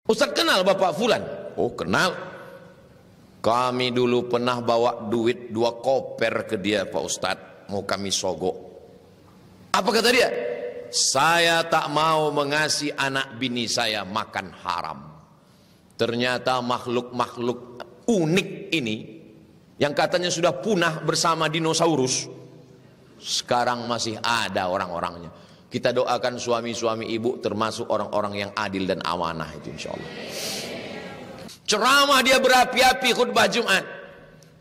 Ustaz kenal Bapak Fulan? Oh kenal. Kami dulu pernah bawa duit 2 koper ke dia Pak Ustaz, mau kami sogok. Apa kata dia? Saya tak mau mengasih anak bini saya makan haram. Ternyata makhluk-makhluk unik ini yang katanya sudah punah bersama dinosaurus, sekarang masih ada orang-orangnya. Kita doakan suami-suami ibu termasuk orang-orang yang adil dan amanah itu insyaallah. Ceramah dia berapi-api khutbah Jumat.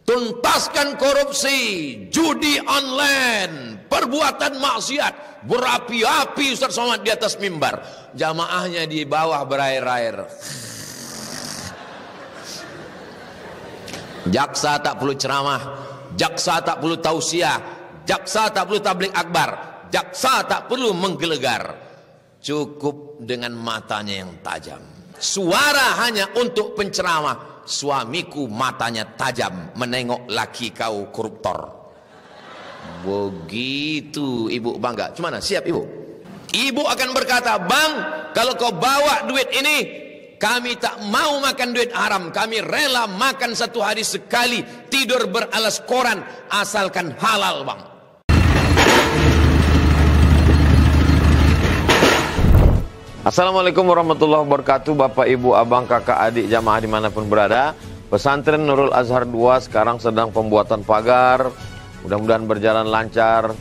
Tuntaskan korupsi, judi online, perbuatan maksiat. Berapi-api Ustaz Somad di atas mimbar. Jamaahnya di bawah berair-air. Jaksa tak perlu ceramah, jaksa tak perlu tausiah, jaksa tak perlu tabligh akbar, jaksa tak perlu menggelegar. Cukup dengan matanya yang tajam. Suara hanya untuk penceramah. Suamiku matanya tajam menengok laki kau koruptor. Begitu ibu bangga. Gimana? Siap ibu? Ibu akan berkata, bang, kalau kau bawa duit ini, kami tak mau makan duit haram. Kami rela makan 1 hari sekali, tidur beralas koran, asalkan halal bang. Assalamualaikum warahmatullahi wabarakatuh. Bapak, ibu, abang, kakak, adik, jamaah dimanapun berada. Pesantren Nurul Azhar 2 sekarang sedang pembuatan pagar. Mudah-mudahan berjalan lancar.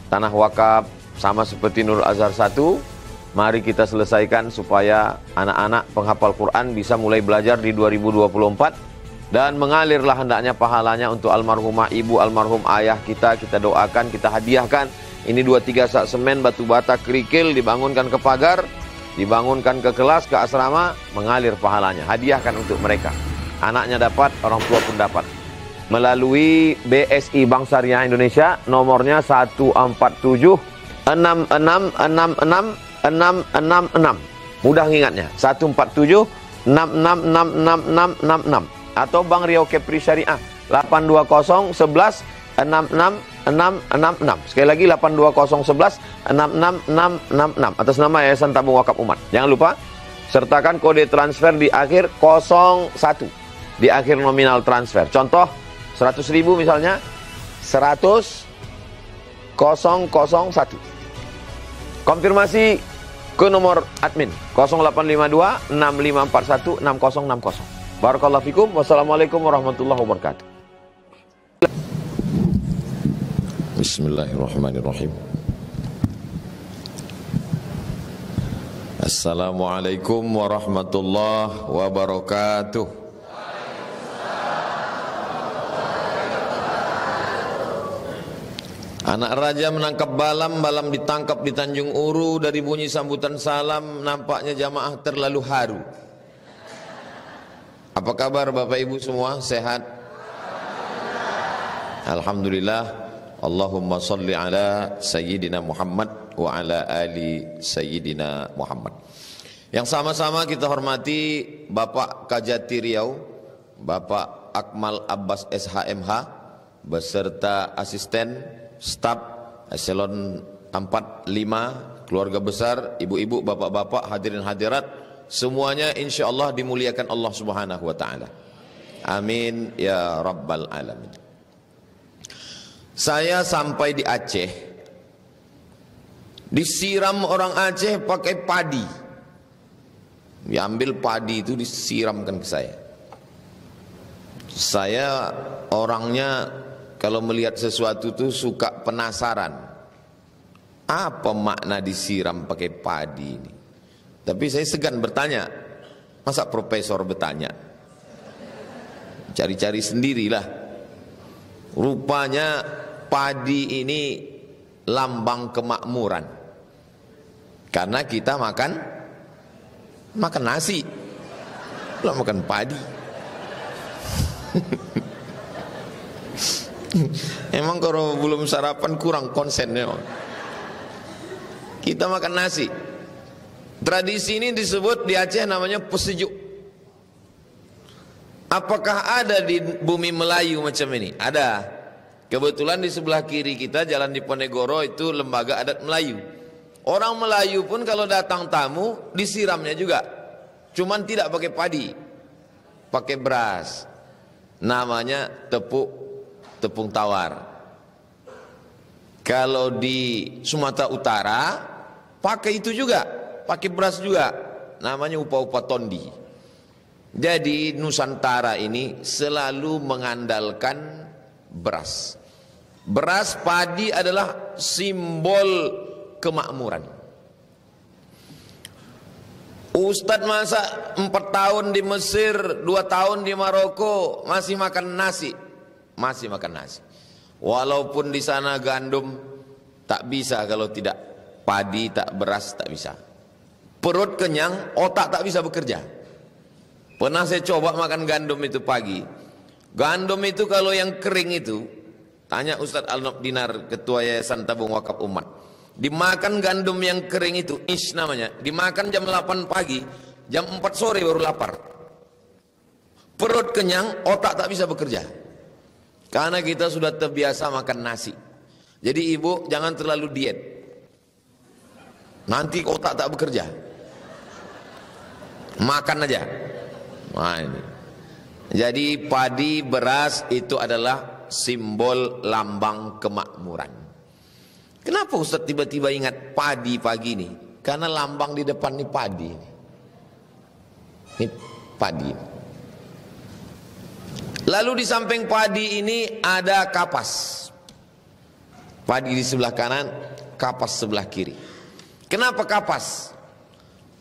Tanah wakaf sama seperti Nurul Azhar 1. Mari kita selesaikan supaya anak-anak penghafal Quran bisa mulai belajar di 2024. Dan mengalirlah hendaknya pahalanya untuk almarhumah ibu, almarhum ayah kita. Kita doakan, kita hadiahkan. Ini 2-3 sak semen, batu bata, kerikil, dibangunkan ke pagar, dibangunkan ke kelas, ke asrama, mengalir pahalanya. Hadiahkan untuk mereka. Anaknya dapat, orang tua pun dapat. Melalui BSI Bank Syariah Indonesia, nomornya 147 6666 666. Mudah ingatnya, 147 666666. Atau Bank Riau Kepri Syariah 820 11 66666. Sekali lagi 820 11 66666 atas nama Yayasan Tabung Wakaf Umat. Jangan lupa sertakan kode transfer di akhir 01 di akhir nominal transfer. Contoh 100.000 misalnya 100.001. Konfirmasi ke nomor admin 0852 6541 6060. Barakallahu fikum. Wassalamualaikum warahmatullahi wabarakatuh. Bismillahirrahmanirrahim. Assalamualaikum warahmatullahi wabarakatuh. Anak raja menangkap balam, balam ditangkap di Tanjung Uru. Dari bunyi sambutan salam, nampaknya jamaah terlalu haru. Apa kabar Bapak Ibu semua? Sehat? Alhamdulillah. Allahumma salli ala Sayyidina Muhammad wa ala ali Sayyidina Muhammad. Yang sama-sama kita hormati Bapak Kajati Riau, Bapak Akmal Abbas SHMH, beserta asisten, staf, eselon 4, 5, keluarga besar, ibu-ibu, bapak-bapak, hadirin hadirat, semuanya insyaallah dimuliakan Allah Subhanahu wa taala. Amin ya rabbal alamin. Saya sampai di Aceh, disiram orang Aceh pakai padi. Diambil padi itu disiramkan ke saya. Saya orangnya kalau melihat sesuatu itu suka penasaran. Apa makna disiram pakai padi ini? Tapi saya segan bertanya. Masa profesor bertanya? Cari-cari sendirilah. Rupanya padi ini lambang kemakmuran. Karena kita makan nasi, belum makan padi. Emang kalau belum sarapan kurang konsennya. Kita makan nasi. Tradisi ini disebut di Aceh namanya pesejuk. Apakah ada di bumi Melayu macam ini? Ada. Kebetulan di sebelah kiri kita jalan di Ponegoro itu lembaga adat Melayu. Orang Melayu pun kalau datang tamu disiramnya juga. cuman tidak pakai padi, pakai beras. Namanya tepung tawar. Kalau di Sumatera Utara pakai itu juga, pakai beras juga. Namanya upa-upa tondi. Jadi Nusantara ini selalu mengandalkan beras. Beras padi adalah simbol kemakmuran. Ustadz masa 4 tahun di Mesir, 2 tahun di Maroko masih makan nasi, masih makan nasi. Walaupun di sana gandum tak bisa kalau tidak padi, tak beras tak bisa. Perut kenyang, otak tak bisa bekerja. Pernah saya coba makan gandum itu pagi. Gandum itu kalau yang kering itu, tanya Ustadz Al-Nobdinar, Ketua Yayasan Tabung Wakaf Umat. Dimakan gandum yang kering itu, ish namanya, dimakan jam 8 pagi, jam 4 sore baru lapar. Perut kenyang, otak tak bisa bekerja. Karena kita sudah terbiasa makan nasi. Jadi ibu jangan terlalu diet. Nanti otak tak bekerja. Makan aja. Nah, ini. Jadi padi, beras itu adalah simbol lambang kemakmuran. Kenapa Ustaz tiba-tiba ingat padi pagi ini? Karena lambang di depan ini padi. Ini padi. Lalu di samping padi ini ada kapas. Padi di sebelah kanan, kapas sebelah kiri. Kenapa kapas?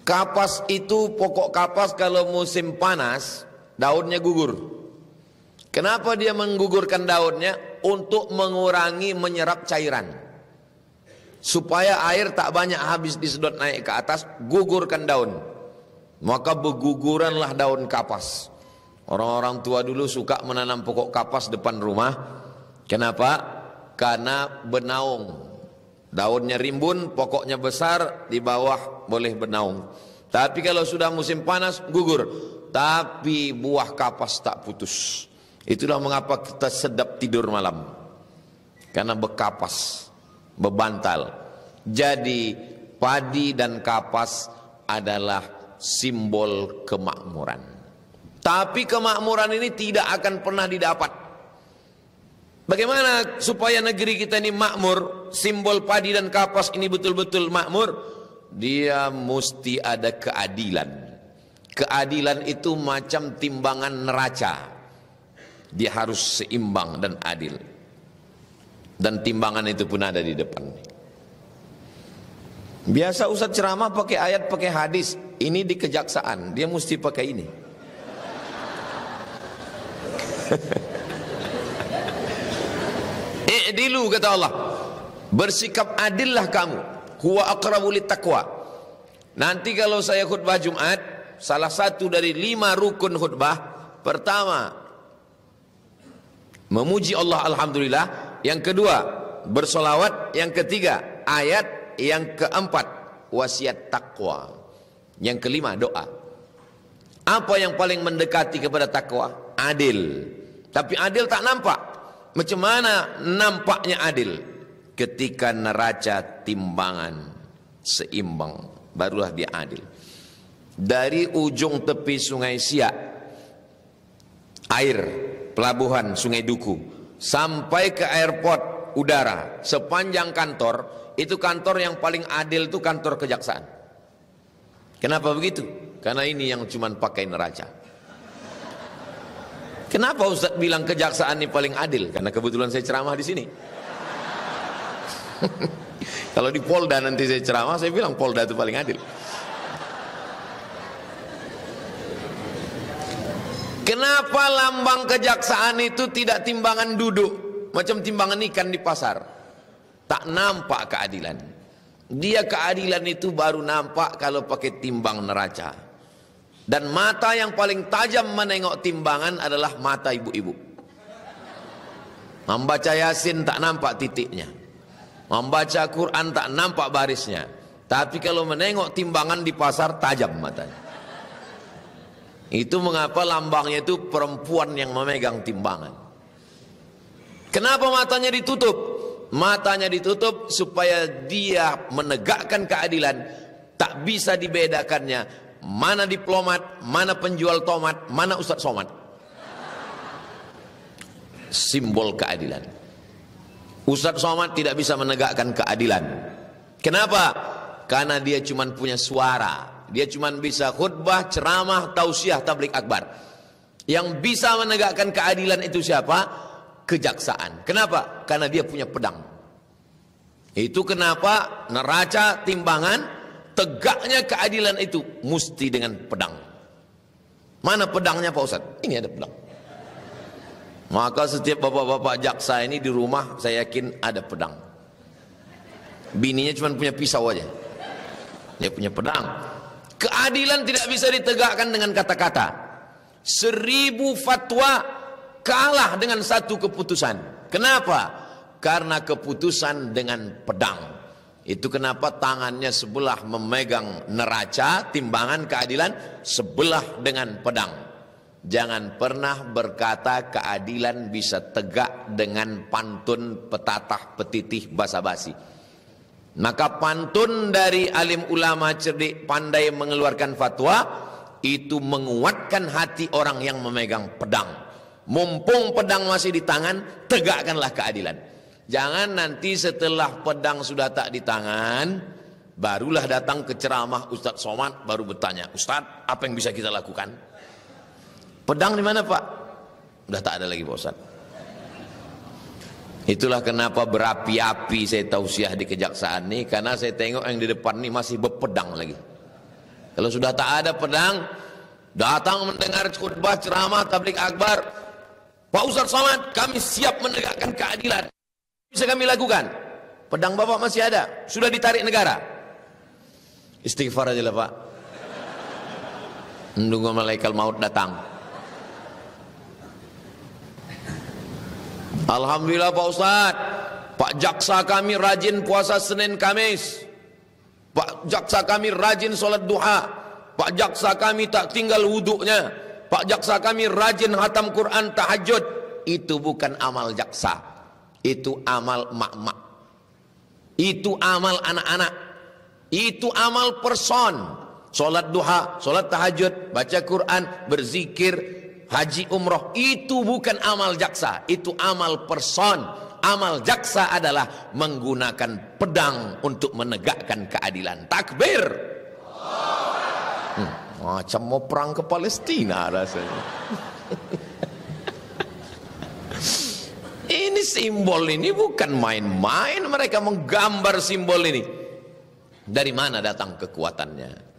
Kapas itu, pokok kapas kalau musim panas, daunnya gugur. Kenapa dia menggugurkan daunnya? Untuk mengurangi menyerap cairan. Supaya air tak banyak habis disedot naik ke atas, gugurkan daun. Maka berguguranlah daun kapas. Orang-orang tua dulu suka menanam pokok kapas depan rumah. Kenapa? Karena bernaung. Daunnya rimbun, pokoknya besar, di bawah boleh bernaung. Tapi kalau sudah musim panas, gugur. Tapi buah kapas tak putus. Itulah mengapa kita sedap tidur malam. Karena berkapas, bebantal. Jadi padi dan kapas adalah simbol kemakmuran. Tapi kemakmuran ini tidak akan pernah didapat. Bagaimana supaya negeri kita ini makmur? Simbol padi dan kapas ini betul-betul makmur. Dia mesti ada keadilan. Keadilan itu macam timbangan neraca. Dia harus seimbang dan adil. Dan timbangan itu pun ada di depan. Biasa Ustadz ceramah pakai ayat, pakai hadis. Ini di kejaksaan, dia mesti pakai ini. I'dilu kata Allah. Bersikap adillah kamu. Huwa aqrabu littaqwa. Nanti kalau saya khutbah Jumat, salah satu dari 5 rukun khutbah, pertama memuji Allah alhamdulillah, yang kedua bersolawat, yang ketiga ayat, yang keempat wasiat takwa, yang kelima doa. Apa yang paling mendekati kepada takwa? Adil. Tapi adil tak nampak. Macam mana nampaknya adil? Ketika neraca timbangan seimbang, barulah dia adil. Dari ujung tepi Sungai Siak, air pelabuhan Sungai Duku, sampai ke airport udara, sepanjang kantor, itu kantor yang paling adil itu kantor kejaksaan. Kenapa begitu? Karena ini yang cuman pakai neraca. Kenapa Ustadz bilang kejaksaan ini paling adil? Karena kebetulan saya ceramah di sini. Kalau di Polda nanti saya ceramah, saya bilang Polda itu paling adil. Kenapa lambang kejaksaan itu tidak timbangan duduk, macam timbangan ikan di pasar? Tak nampak keadilan. Dia keadilan itu baru nampak kalau pakai timbang neraca. Dan mata yang paling tajam menengok timbangan adalah mata ibu-ibu. Membaca Yasin tak nampak titiknya, membaca Quran tak nampak barisnya. Tapi kalau menengok timbangan di pasar, tajam matanya. Itu mengapa lambangnya itu perempuan yang memegang timbangan. Kenapa matanya ditutup? Matanya ditutup supaya dia menegakkan keadilan. Tak bisa dibedakannya mana diplomat, mana penjual tomat, mana Ustadz Somad. Simbol keadilan. Ustadz Somad tidak bisa menegakkan keadilan. Kenapa? Karena dia cuma punya suara. Dia cuma bisa khutbah, ceramah, tausiah, tablik akbar. Yang bisa menegakkan keadilan itu siapa? Kejaksaan. Kenapa? Karena dia punya pedang. Itu kenapa neraca, timbangan, tegaknya keadilan itu mesti dengan pedang. Mana pedangnya Pak Ustadz? Ini ada pedang. Maka setiap bapak-bapak jaksa ini di rumah saya yakin ada pedang. Bininya cuma punya pisau aja. Dia punya pedang. Keadilan tidak bisa ditegakkan dengan kata-kata. 1000 fatwa kalah dengan satu keputusan. Kenapa? Karena keputusan dengan pedang. Itu kenapa tangannya sebelah memegang neraca, timbangan keadilan, sebelah dengan pedang. Jangan pernah berkata keadilan bisa tegak dengan pantun, petatah, petitih, basa-basi. Maka pantun dari alim ulama cerdik pandai mengeluarkan fatwa itu menguatkan hati orang yang memegang pedang. Mumpung pedang masih di tangan, tegakkanlah keadilan. Jangan nanti setelah pedang sudah tak di tangan, barulah datang ke ceramah Ustadz Somad, baru bertanya, Ustadz, apa yang bisa kita lakukan? Pedang di mana Pak? Udah tak ada lagi Pak Ustadz. Itulah kenapa berapi-api saya tausiah di kejaksaan ini, karena saya tengok yang di depan ini masih berpedang lagi. Kalau sudah tak ada pedang, datang mendengar khutbah, ceramah, tablik akbar, Pak Ustadz Somad, kami siap menegakkan keadilan. Bisa kami lakukan. Pedang Bapak masih ada, sudah ditarik negara. Istighfar aja lah Pak. Menunggu malaikat maut datang. Alhamdulillah Pak Ustadz, Pak Jaksa kami rajin puasa Senin Kamis, Pak Jaksa kami rajin sholat duha, Pak Jaksa kami tak tinggal wuduknya, Pak Jaksa kami rajin hatam Quran tahajud. Itu bukan amal jaksa, itu amal mak-mak, itu amal anak-anak, itu amal person. Sholat duha, sholat tahajud, baca Quran, berzikir, haji umroh, itu bukan amal jaksa, itu amal person. Amal jaksa adalah menggunakan pedang untuk menegakkan keadilan. Takbir. Macam mau perang ke Palestina rasanya. Ini simbol ini bukan main-main, mereka menggambar simbol ini. Dari mana datang kekuatannya?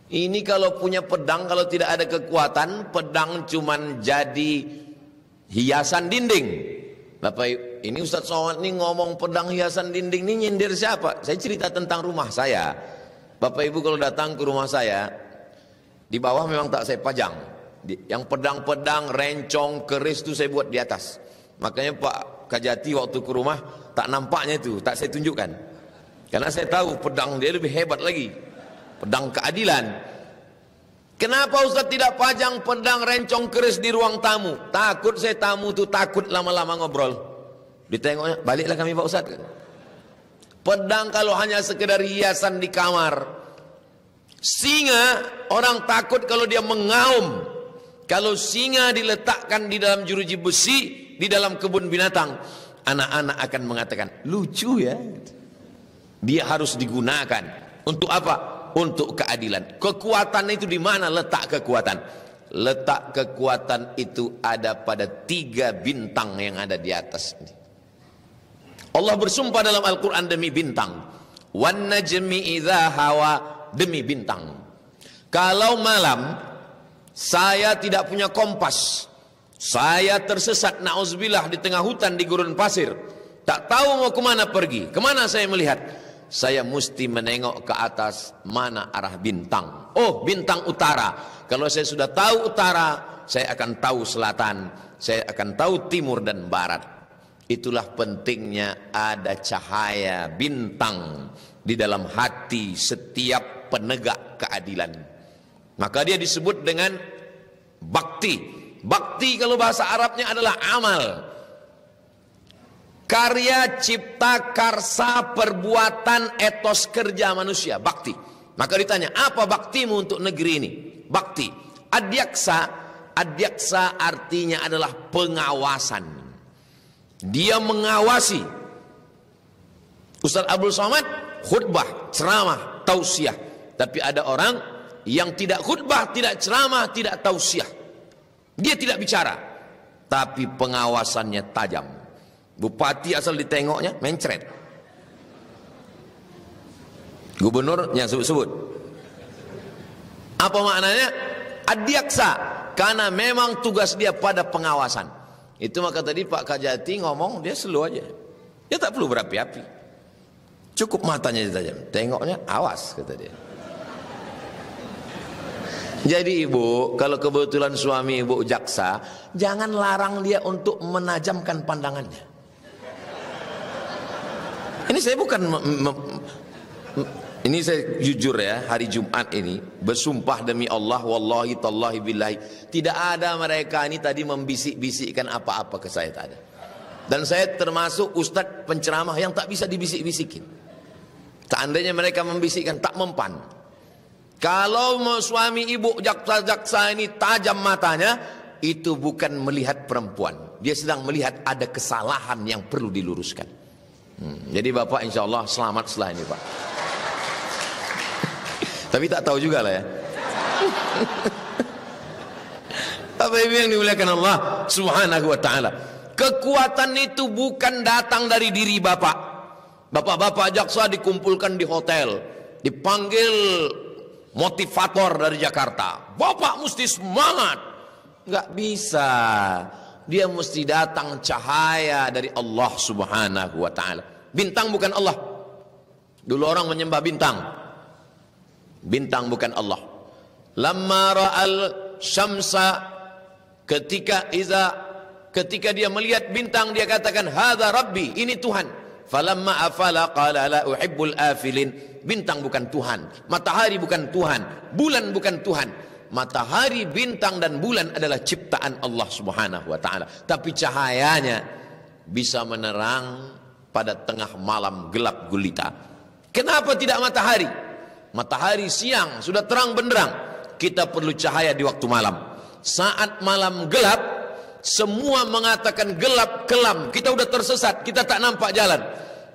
Ini kalau punya pedang, kalau tidak ada kekuatan, pedang cuman jadi hiasan dinding. Bapak, ini Ustadz Somad ini ngomong pedang hiasan dinding, ini nyindir siapa? Saya cerita tentang rumah saya. Bapak Ibu kalau datang ke rumah saya, di bawah memang tak saya pajang. Yang pedang-pedang, rencong, keris itu saya buat di atas. Makanya Pak Kajati waktu ke rumah tak nampaknya itu, tak saya tunjukkan. Karena saya tahu pedang dia lebih hebat lagi. Pedang keadilan. Kenapa Ustaz tidak pajang pedang rencong keris di ruang tamu? Takut saya tamu tuh takut lama-lama ngobrol. Ditengoknya, baliklah kami Pak Ustaz. Pedang kalau hanya sekedar hiasan di kamar. Singa, orang takut kalau dia mengaum. Kalau singa diletakkan di dalam jeruji besi, di dalam kebun binatang, anak-anak akan mengatakan, lucu ya. Dia harus digunakan. Untuk apa? Untuk keadilan. Kekuatan itu di mana letak kekuatan? Letak kekuatan itu ada pada 3 bintang yang ada di atas. Allah bersumpah dalam Al-Quran demi bintang. Wan najmi idza hawa, demi bintang. Kalau malam saya tidak punya kompas, saya tersesat na'udzubillah di tengah hutan di gurun pasir, tak tahu mau kemana pergi, kemana saya melihat? Saya mesti menengok ke atas, mana arah bintang. Oh, bintang utara. Kalau saya sudah tahu utara, saya akan tahu selatan, saya akan tahu timur dan barat. Itulah pentingnya ada cahaya bintang di dalam hati setiap penegak keadilan. Maka dia disebut dengan bakti. Bakti kalau bahasa Arabnya adalah amal. Karya cipta karsa perbuatan etos kerja manusia, bakti. Maka ditanya, apa baktimu untuk negeri ini? Bakti. Adyaksa artinya adalah pengawasan. Dia mengawasi. Ustaz Abdul Somad khutbah, ceramah, tausiah. Tapi ada orang yang tidak khutbah, tidak ceramah, tidak tausiah. Dia tidak bicara, tapi pengawasannya tajam. Bupati asal ditengoknya mencret. Gubernur yang sebut-sebut. Apa maknanya? Adyaksa, karena memang tugas dia pada pengawasan. Itu maka tadi Pak Kajati ngomong, dia slow aja. Dia tak perlu berapi-api. Cukup matanya tajam. Tengoknya, awas, kata dia. Jadi ibu, kalau kebetulan suami ibu jaksa, jangan larang dia untuk menajamkan pandangannya. Ini saya bukan ini saya jujur ya, hari Jumat ini bersumpah demi Allah, wallahi tallahi billahi, tidak ada mereka ini tadi membisik-bisikkan apa-apa ke saya, tak ada. Dan saya termasuk ustadz penceramah yang tak bisa dibisik-bisikin. Seandainya mereka membisikkan, tak mempan. Kalau suami ibu jaksa-jaksa ini tajam matanya, itu bukan melihat perempuan, dia sedang melihat ada kesalahan yang perlu diluruskan. Jadi bapak insya Allah selamat setelah ini pak. Tapi tak tahu juga lah ya. Bapak Ibu yang dimuliakan Allah Subhanahu wa taala. Kekuatan itu bukan datang dari diri bapak. Bapak-bapak jaksa dikumpulkan di hotel, dipanggil motivator dari Jakarta. Bapak mesti semangat. Enggak bisa. Dia mesti datang cahaya dari Allah Subhanahu wa taala. Bintang bukan Allah. Dulu orang menyembah bintang. Bintang bukan Allah. Lamma ra'al syamsa, ketika dia melihat bintang dia katakan hadza rabbi, ini Tuhan. Falamma afala qala la uhibbul afilin. Bintang bukan Tuhan, matahari bukan Tuhan, bulan bukan Tuhan. Matahari, bintang dan bulan adalah ciptaan Allah Subhanahu wa taala, tapi cahayanya bisa menerang pada tengah malam gelap gulita. Kenapa tidak matahari? Matahari siang sudah terang benderang. Kita perlu cahaya di waktu malam. Saat malam gelap, semua mengatakan gelap kelam, kita udah tersesat, kita tak nampak jalan.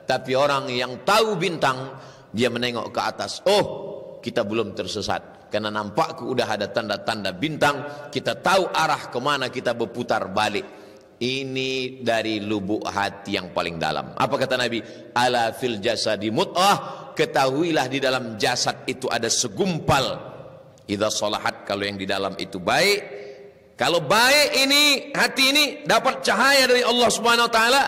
Tapi orang yang tahu bintang, dia menengok ke atas, oh kita belum tersesat, karena nampakku udah ada tanda-tanda bintang, kita tahu arah kemana kita berputar balik. Ini dari lubuk hati yang paling dalam. Apa kata Nabi? Ala fil jasadi mut'ah, ketahuilah di dalam jasad itu ada segumpal. Idza salahat, kalau yang di dalam itu baik. Kalau baik ini, hati ini dapat cahaya dari Allah Subhanahu wa taala,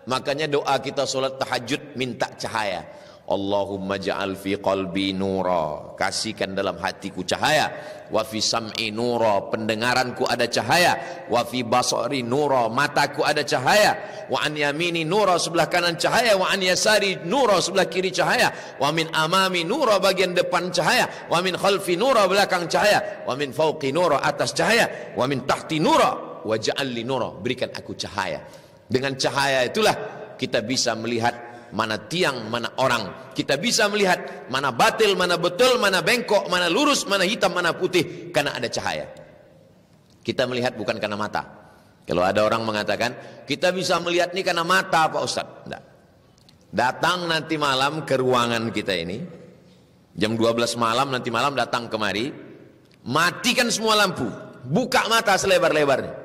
makanya doa kita salat tahajud minta cahaya. Allahumma ja'al fi qalbi nura, kasihkan dalam hatiku cahaya. Wa fi sam'i nura, pendengaranku ada cahaya. Wa fi basari nura, mataku ada cahaya. Wa an yamini nura, sebelah kanan cahaya. Wa an yasari nura, sebelah kiri cahaya. Wa min amami nura, bagian depan cahaya. Wa min khalfi nura, belakang cahaya. Wa min fawqi nura, atas cahaya. Wa min tahti nura, wa ja'al li nura, berikan aku cahaya. Dengan cahaya itulah kita bisa melihat mana tiang, mana orang. Kita bisa melihat mana batil, mana betul, mana bengkok, mana lurus, mana hitam, mana putih, karena ada cahaya. Kita melihat bukan karena mata. Kalau ada orang mengatakan kita bisa melihat ini karena mata Pak Ustadz, enggak. Datang nanti malam ke ruangan kita ini, jam 12 malam, nanti malam datang kemari, matikan semua lampu, buka mata selebar-lebarnya.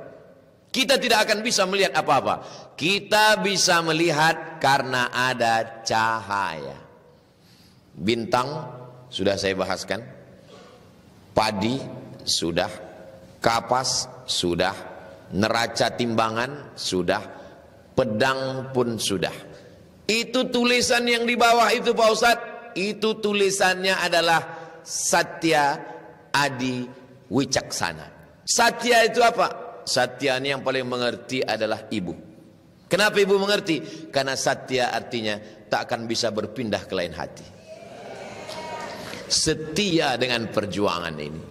Kita tidak akan bisa melihat apa-apa. Kita bisa melihat karena ada cahaya. Bintang sudah saya bahaskan, padi sudah, kapas sudah, neraca timbangan sudah, pedang pun sudah. Itu tulisan yang di bawah itu Pak Ustadz, itu tulisannya adalah Satya Adi Wicaksana. Satya itu apa? Satya ini yang paling mengerti adalah ibu. Kenapa ibu mengerti? Karena Satya artinya tak akan bisa berpindah ke lain hati. Setia dengan perjuangan ini.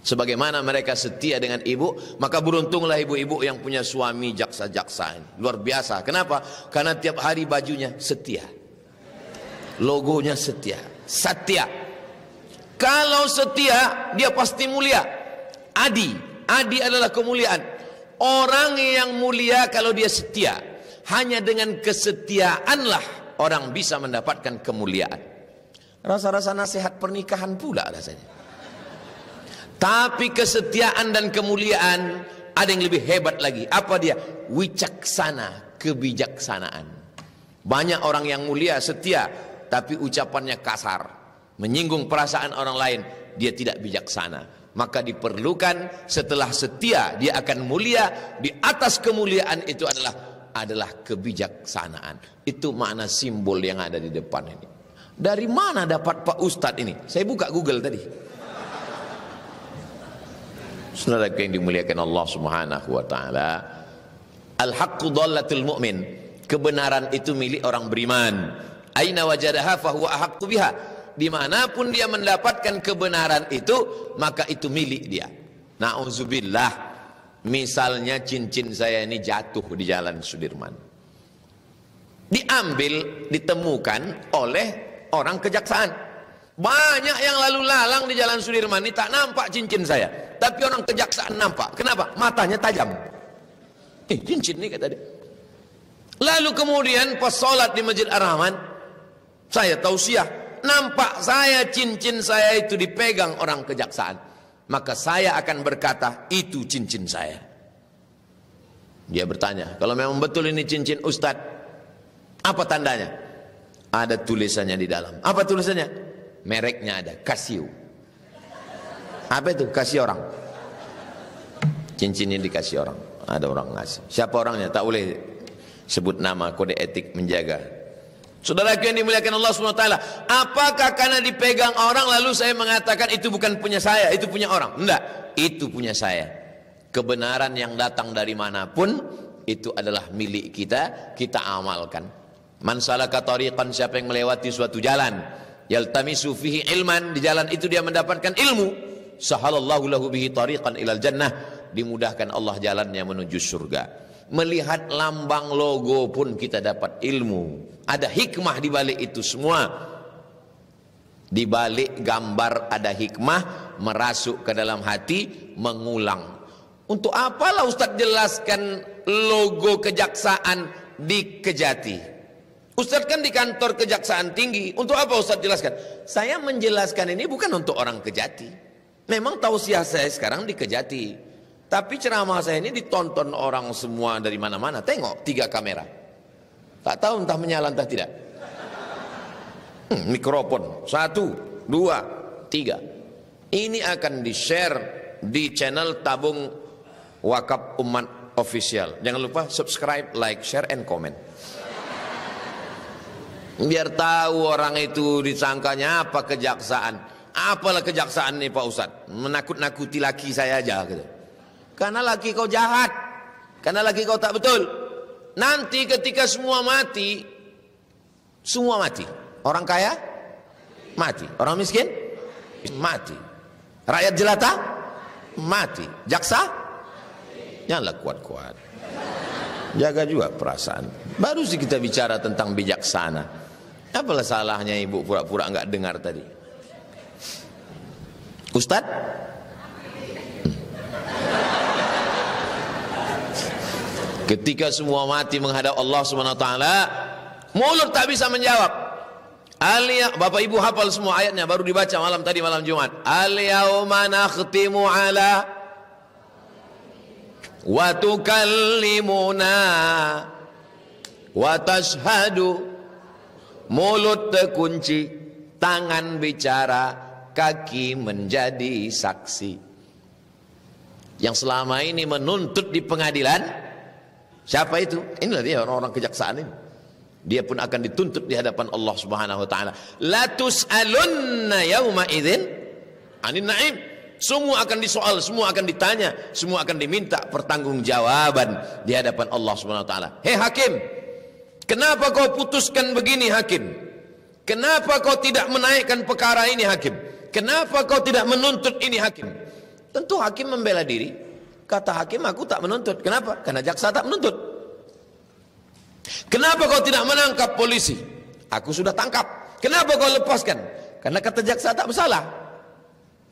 Sebagaimana mereka setia dengan ibu, maka beruntunglah ibu-ibu yang punya suami jaksa-jaksa ini. Luar biasa. Kenapa? Karena tiap hari bajunya setia, logonya setia, Satya. Kalau setia, dia pasti mulia. Adi adalah kemuliaan. Orang yang mulia kalau dia setia. Hanya dengan kesetiaanlah orang bisa mendapatkan kemuliaan. Rasa-rasa nasihat pernikahan pula rasanya. Tapi kesetiaan dan kemuliaan ada yang lebih hebat lagi. Apa dia? Wicaksana, kebijaksanaan. Banyak orang yang mulia setia, tapi ucapannya kasar, menyinggung perasaan orang lain. Dia tidak bijaksana. Maka diperlukan setelah setia dia akan mulia. Di atas kemuliaan itu adalah kebijaksanaan. Itu makna simbol yang ada di depan ini. Dari mana dapat Pak Ustadz ini? Saya buka Google tadi. Saudara yang dimuliakan Allah Subhanahu wa taala, al-haqqu dhallatul mu'min. Kebenaran itu milik orang beriman. Aina wajadaha fahuwa ahaqqu biha. Dimanapun dia mendapatkan kebenaran itu, maka itu milik dia. Na'udzubillah. Misalnya cincin saya ini jatuh di Jalan Sudirman. Diambil, ditemukan oleh orang kejaksaan. Banyak yang lalu lalang di Jalan Sudirman ini tak nampak cincin saya, tapi orang kejaksaan nampak. Kenapa? Matanya tajam. Cincin ini kata dia. Lalu kemudian pas sholat di Masjid Ar-Rahman, saya tausiah, nampak saya cincin saya itu dipegang orang kejaksaan. Maka saya akan berkata, itu cincin saya. Dia bertanya, kalau memang betul ini cincin Ustadz, apa tandanya? Ada tulisannya di dalam. Apa tulisannya? Mereknya ada, Casio. Apa itu? Kasih orang. Cincinnya dikasih orang. Ada orang ngasih. Siapa orangnya? Tak boleh sebut nama, kode etik menjaga. Saudaraku yang dimuliakan Allah SWT, apakah karena dipegang orang lalu saya mengatakan itu bukan punya saya, itu punya orang? Enggak, itu punya saya. Kebenaran yang datang dari manapun itu adalah milik kita, kita amalkan. Man salaka tariqan, siapa yang melewati suatu jalan, yaltamisu fihi ilman, di jalan itu dia mendapatkan ilmu, sahalallahu lahu bihi tariqan ilal jannah, dimudahkan Allah jalannya menuju surga. Melihat lambang logo pun kita dapat ilmu. Ada hikmah di balik itu semua. Di balik gambar ada hikmah, merasuk ke dalam hati, mengulang. Untuk apalah Ustaz jelaskan logo kejaksaan di Kejati? Ustaz kan di kantor Kejaksaan Tinggi. Untuk apa Ustaz jelaskan? Saya menjelaskan ini bukan untuk orang Kejati. Memang tausiah saya sekarang di Kejati. Tapi ceramah saya ini ditonton orang semua dari mana-mana. Tengok 3 kamera. Tak tahu entah menyala entah tidak. Mikrofon 1, 2, 3. Ini akan di-share di channel Tabung Wakaf Umat Official. Jangan lupa subscribe, like, share, and comment. Biar tahu orang itu disangkanya apa kejaksaan. Apalah kejaksaan nih Pak Ustadz? Menakut-nakuti laki saya aja gitu. Karena laki kau jahat, karena laki kau tak betul. Nanti ketika semua mati, semua mati. Orang kaya mati, orang miskin mati, rakyat jelata mati, jaksa janganlah kuat-kuat, jaga juga perasaan. Baru sih kita bicara tentang bijaksana. Apalah salahnya ibu pura-pura enggak dengar tadi? Ustadz, ketika semua mati menghadap Allah SWT, mulut tak bisa menjawab. Bapak ibu hafal semua ayatnya, baru dibaca malam tadi, malam Jumat. Al-yawma nakhtimu ala wa tukallimuna wa tashhadu. Mulut terkunci, tangan bicara, kaki menjadi saksi. Yang selama ini menuntut di pengadilan, siapa itu? Inilah dia orang-orang kejaksaan ini. Dia pun akan dituntut di hadapan Allah Subhanahu wa taala. La tus'alunna yauma idzin 'anin na'im. Semua akan disoal, semua akan ditanya, semua akan diminta pertanggungjawaban di hadapan Allah Subhanahu wa taala. Hei hakim, kenapa kau putuskan begini hakim? Kenapa kau tidak menaikkan perkara ini hakim? Kenapa kau tidak menuntut ini hakim? Tentu hakim membela diri. Kata hakim, aku tak menuntut. Kenapa? Karena jaksa tak menuntut. Kenapa kau tidak menangkap polisi? Aku sudah tangkap. Kenapa kau lepaskan? Karena kata jaksa tak bersalah.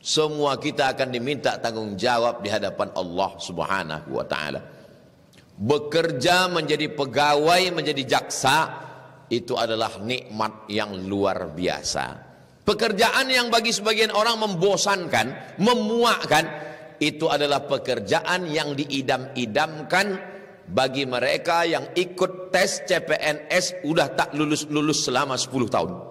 Semua kita akan diminta tanggung jawab di hadapan Allah Subhanahu wa taala. Bekerja menjadi pegawai, menjadi jaksa, itu adalah nikmat yang luar biasa. Pekerjaan yang bagi sebagian orang membosankan, memuakkan, itu adalah pekerjaan yang diidam-idamkan bagi mereka yang ikut tes CPNS udah tak lulus-lulus selama 10 tahun.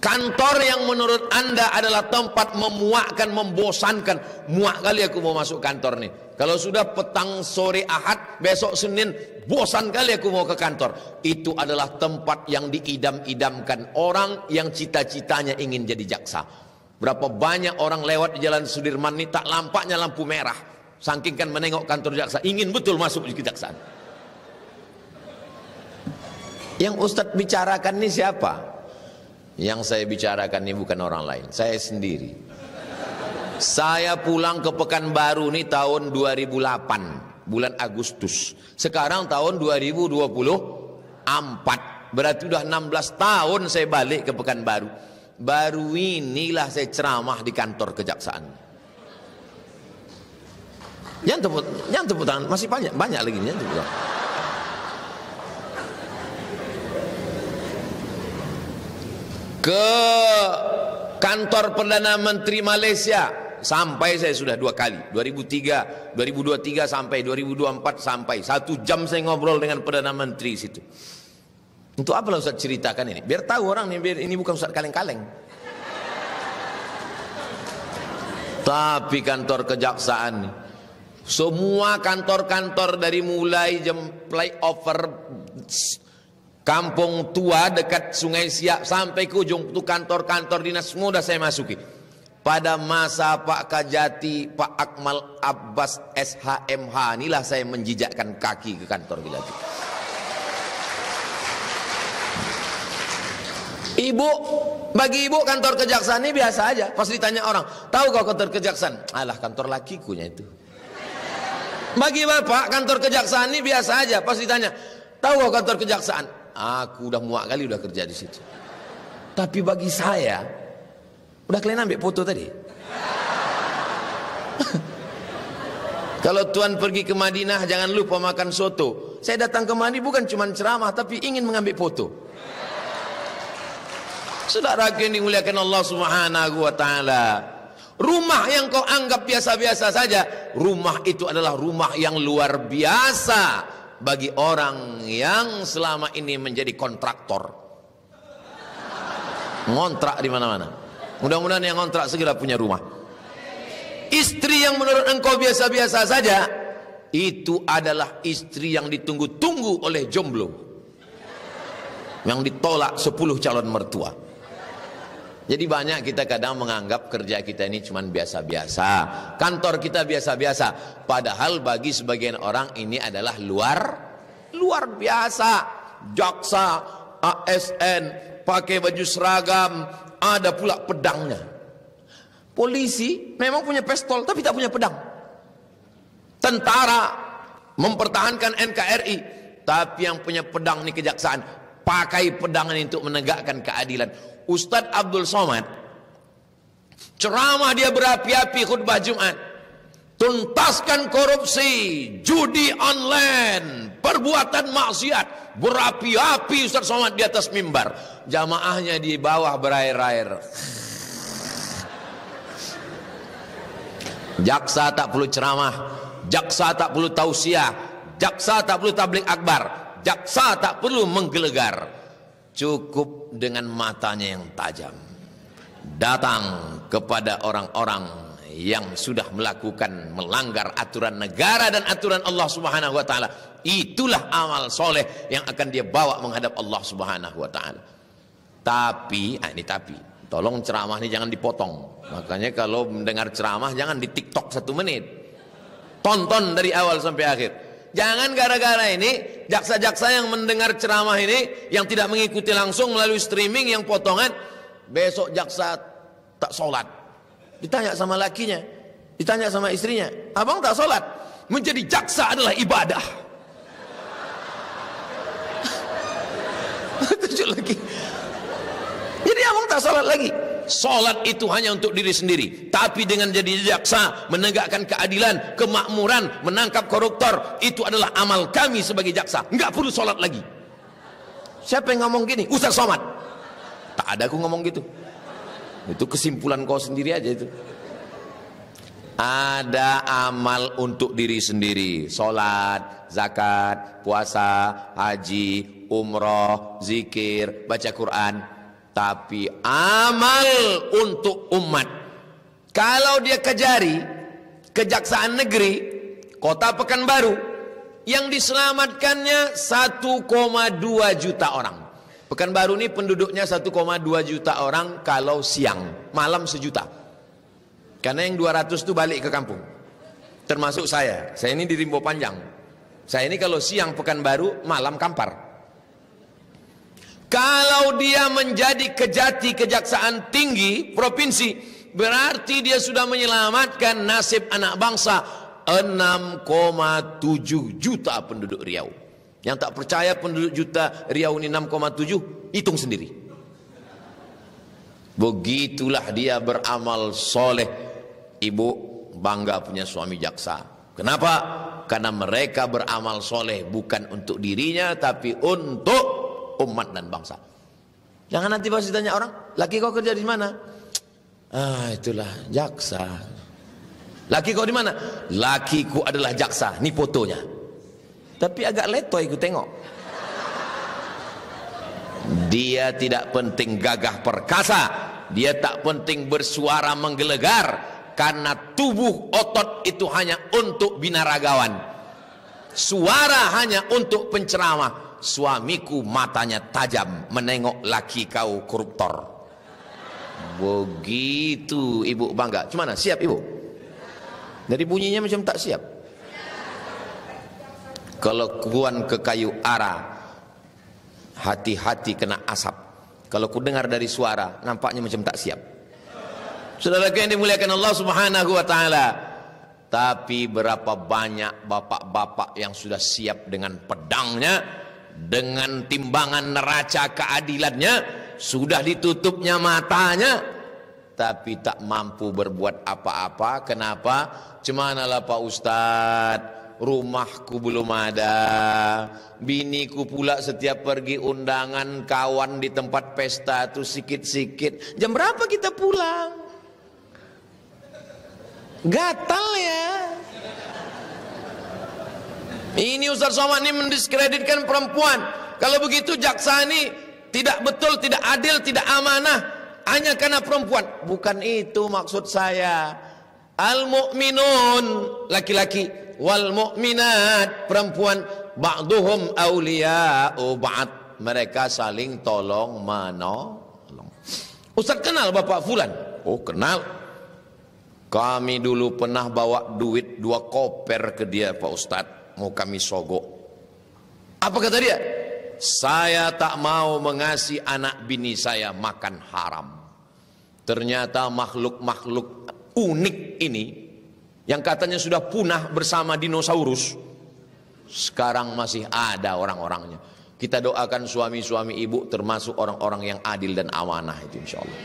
Kantor yang menurut Anda adalah tempat memuakkan, membosankan. Muak kali aku mau masuk kantor nih. Kalau sudah petang sore Ahad, besok Senin, bosan kali aku mau ke kantor. Itu adalah tempat yang diidam-idamkan orang yang cita-citanya ingin jadi jaksa. Berapa banyak orang lewat di Jalan Sudirman ini tak lampaknya lampu merah. Saking kan menengok kantor jaksa, ingin betul masuk di kejaksaan. Yang Ustadz bicarakan ini siapa? Yang saya bicarakan ini bukan orang lain, saya sendiri. Saya pulang ke Pekanbaru ini tahun 2008, bulan Agustus. Sekarang tahun 2024, berarti udah 16 tahun saya balik ke Pekanbaru. Baru inilah saya ceramah di kantor kejaksaan. Jangan tepuk tangan, masih banyak lagi nih, tepuk tangan. Ke kantor Perdana Menteri Malaysia sampai saya sudah 2 kali, 2003, 2023 sampai 2024 sampai 1 jam saya ngobrol dengan Perdana Menteri situ. Untuk apa lah Ustaz ceritakan ini? Biar tahu orang nih, biar ini bukan Ustaz kaleng-kaleng. Tapi kantor kejaksaan, semua kantor-kantor dari mulai jam flyover Kampung Tua dekat Sungai Siak sampai ke ujung itu kantor-kantor dinas semua sudah saya masuki. Pada masa Pak Kajati, Pak Akmal Abbas SHMH, inilah saya menjijakkan kaki ke kantor Kajati. Ibu, bagi ibu kantor kejaksaan ini biasa aja. Pas ditanya orang, tahu kau kantor kejaksaan? Alah, kantor lakikunya itu. Bagi bapak kantor kejaksaan ini biasa aja. Pas ditanya, tahu kau kantor kejaksaan? Aku udah muak kali udah kerja di situ. Tapi bagi saya, udah kalian ambil foto tadi? Kalau Tuan pergi ke Madinah jangan lupa makan soto. Saya datang ke Madinah bukan cuma ceramah, tapi ingin mengambil foto. Saudara yang dimuliakan Allah Subhanahu wa taala, rumah yang kau anggap biasa-biasa saja, rumah itu adalah rumah yang luar biasa bagi orang yang selama ini menjadi kontraktor, ngontrak di mana-mana. Mudah-mudahan yang ngontrak segera punya rumah. Istri yang menurut engkau biasa-biasa saja, itu adalah istri yang ditunggu-tunggu oleh jomblo, yang ditolak 10 calon mertua. Jadi banyak kita kadang menganggap kerja kita ini cuma biasa-biasa, kantor kita biasa-biasa, padahal bagi sebagian orang ini adalah luar biasa. Jaksa, ASN, pakai baju seragam, ada pula pedangnya. Polisi memang punya pistol tapi tak punya pedang. Tentara mempertahankan NKRI, tapi yang punya pedang ini kejaksaan, pakai pedang ini untuk menegakkan keadilan. Ustadz Abdul Somad ceramah dia berapi-api khutbah Jumat, tuntaskan korupsi, judi online, perbuatan maksiat, berapi-api Ustadz Somad di atas mimbar, jamaahnya di bawah berair-air. Jaksa tak perlu ceramah, jaksa tak perlu tausiah, jaksa tak perlu tabligh akbar, jaksa tak perlu menggelegar. Cukup dengan matanya yang tajam datang kepada orang-orang yang sudah melakukan melanggar aturan negara dan aturan Allah Subhanahu wa taala. Itulah amal soleh yang akan dia bawa menghadap Allah Subhanahu wa taala. Tapi tolong ceramah ini jangan dipotong. Makanya kalau mendengar ceramah jangan di TikTok 1 menit. Tonton dari awal sampai akhir. Jangan gara-gara ini jaksa-jaksa yang mendengar ceramah ini yang tidak mengikuti langsung melalui streaming yang potongan, besok jaksa tak sholat. Ditanya sama lakinya, ditanya sama istrinya, abang tak sholat? Menjadi jaksa adalah ibadah. Tujuh lagi. Jadi abang tak sholat lagi. Sholat itu hanya untuk diri sendiri. Tapi dengan jadi jaksa, menegakkan keadilan, kemakmuran, menangkap koruptor, itu adalah amal kami sebagai jaksa. Enggak perlu sholat lagi. Siapa yang ngomong gini? Ustaz Somad. Tak ada aku ngomong gitu. Itu kesimpulan kau sendiri aja itu. Ada amal untuk diri sendiri. Sholat, zakat, puasa, haji, umroh, zikir, baca Quran. Tapi amal untuk umat. Kalau dia kejari, Kejaksaan Negeri Kota Pekanbaru, yang diselamatkannya 1,2 juta orang. Pekanbaru ini penduduknya 1,2 juta orang kalau siang, malam 1 juta. Karena yang 200 itu balik ke kampung. Termasuk saya ini di Rimbo Panjang. Saya ini kalau siang Pekanbaru, malam Kampar. Kalau dia menjadi kejati Kejaksaan Tinggi Provinsi, berarti dia sudah menyelamatkan nasib anak bangsa 6,7 juta penduduk Riau. Yang tak percaya penduduk juta Riau ini 6,7, hitung sendiri. Begitulah dia beramal soleh. Ibu bangga punya suami jaksa. Kenapa? Karena mereka beramal soleh bukan untuk dirinya, tapi untuk umat dan bangsa. Jangan nanti pasti tanya orang, laki kau kerja di mana? Itulah jaksa. Laki kau di mana? Lakiku adalah jaksa. Ini fotonya. Tapi agak letoy aku tengok. Dia tidak penting gagah perkasa. Dia tak penting bersuara menggelegar. Karena tubuh otot itu hanya untuk binaragawan. Suara hanya untuk penceramah. Suamiku matanya tajam menengok laki kau koruptor. Begitu ibu bangga. Cuma siap ibu? Dari bunyinya macam tak siap. Kalau kuan ke kayu ara, hati-hati kena asap. Kalau ku dengar dari suara, nampaknya macam tak siap. Saudaraku yang dimuliakan Allah Subhanahu wa taala. Tapi berapa banyak bapak-bapak yang sudah siap dengan pedangnya, dengan timbangan neraca keadilannya, sudah ditutupnya matanya, tapi tak mampu berbuat apa-apa. Kenapa? Cemanalah Pak Ustadz, rumahku belum ada, biniku pula setiap pergi undangan kawan di tempat pesta tuh sikit-sikit. Jam berapa kita pulang? Gatal ya. Ini Ustaz Somad ini mendiskreditkan perempuan. Kalau begitu jaksa ini tidak betul, tidak adil, tidak amanah, hanya karena perempuan. Bukan itu maksud saya. Al-mu'minun laki-laki, wal mu'minat perempuan, ba'duhum awliya'u ba'd. Mereka saling tolong menolong. Ustaz kenal Bapak Fulan? Oh kenal. Kami dulu pernah bawa duit 2 koper ke dia Pak Ustaz. Mau kami sogok. Apa kata dia? Saya tak mau mengasih anak bini saya makan haram. Ternyata makhluk-makhluk unik ini, yang katanya sudah punah bersama dinosaurus, sekarang masih ada orang-orangnya. Kita doakan suami-suami ibu termasuk orang-orang yang adil dan amanah itu insyaallah.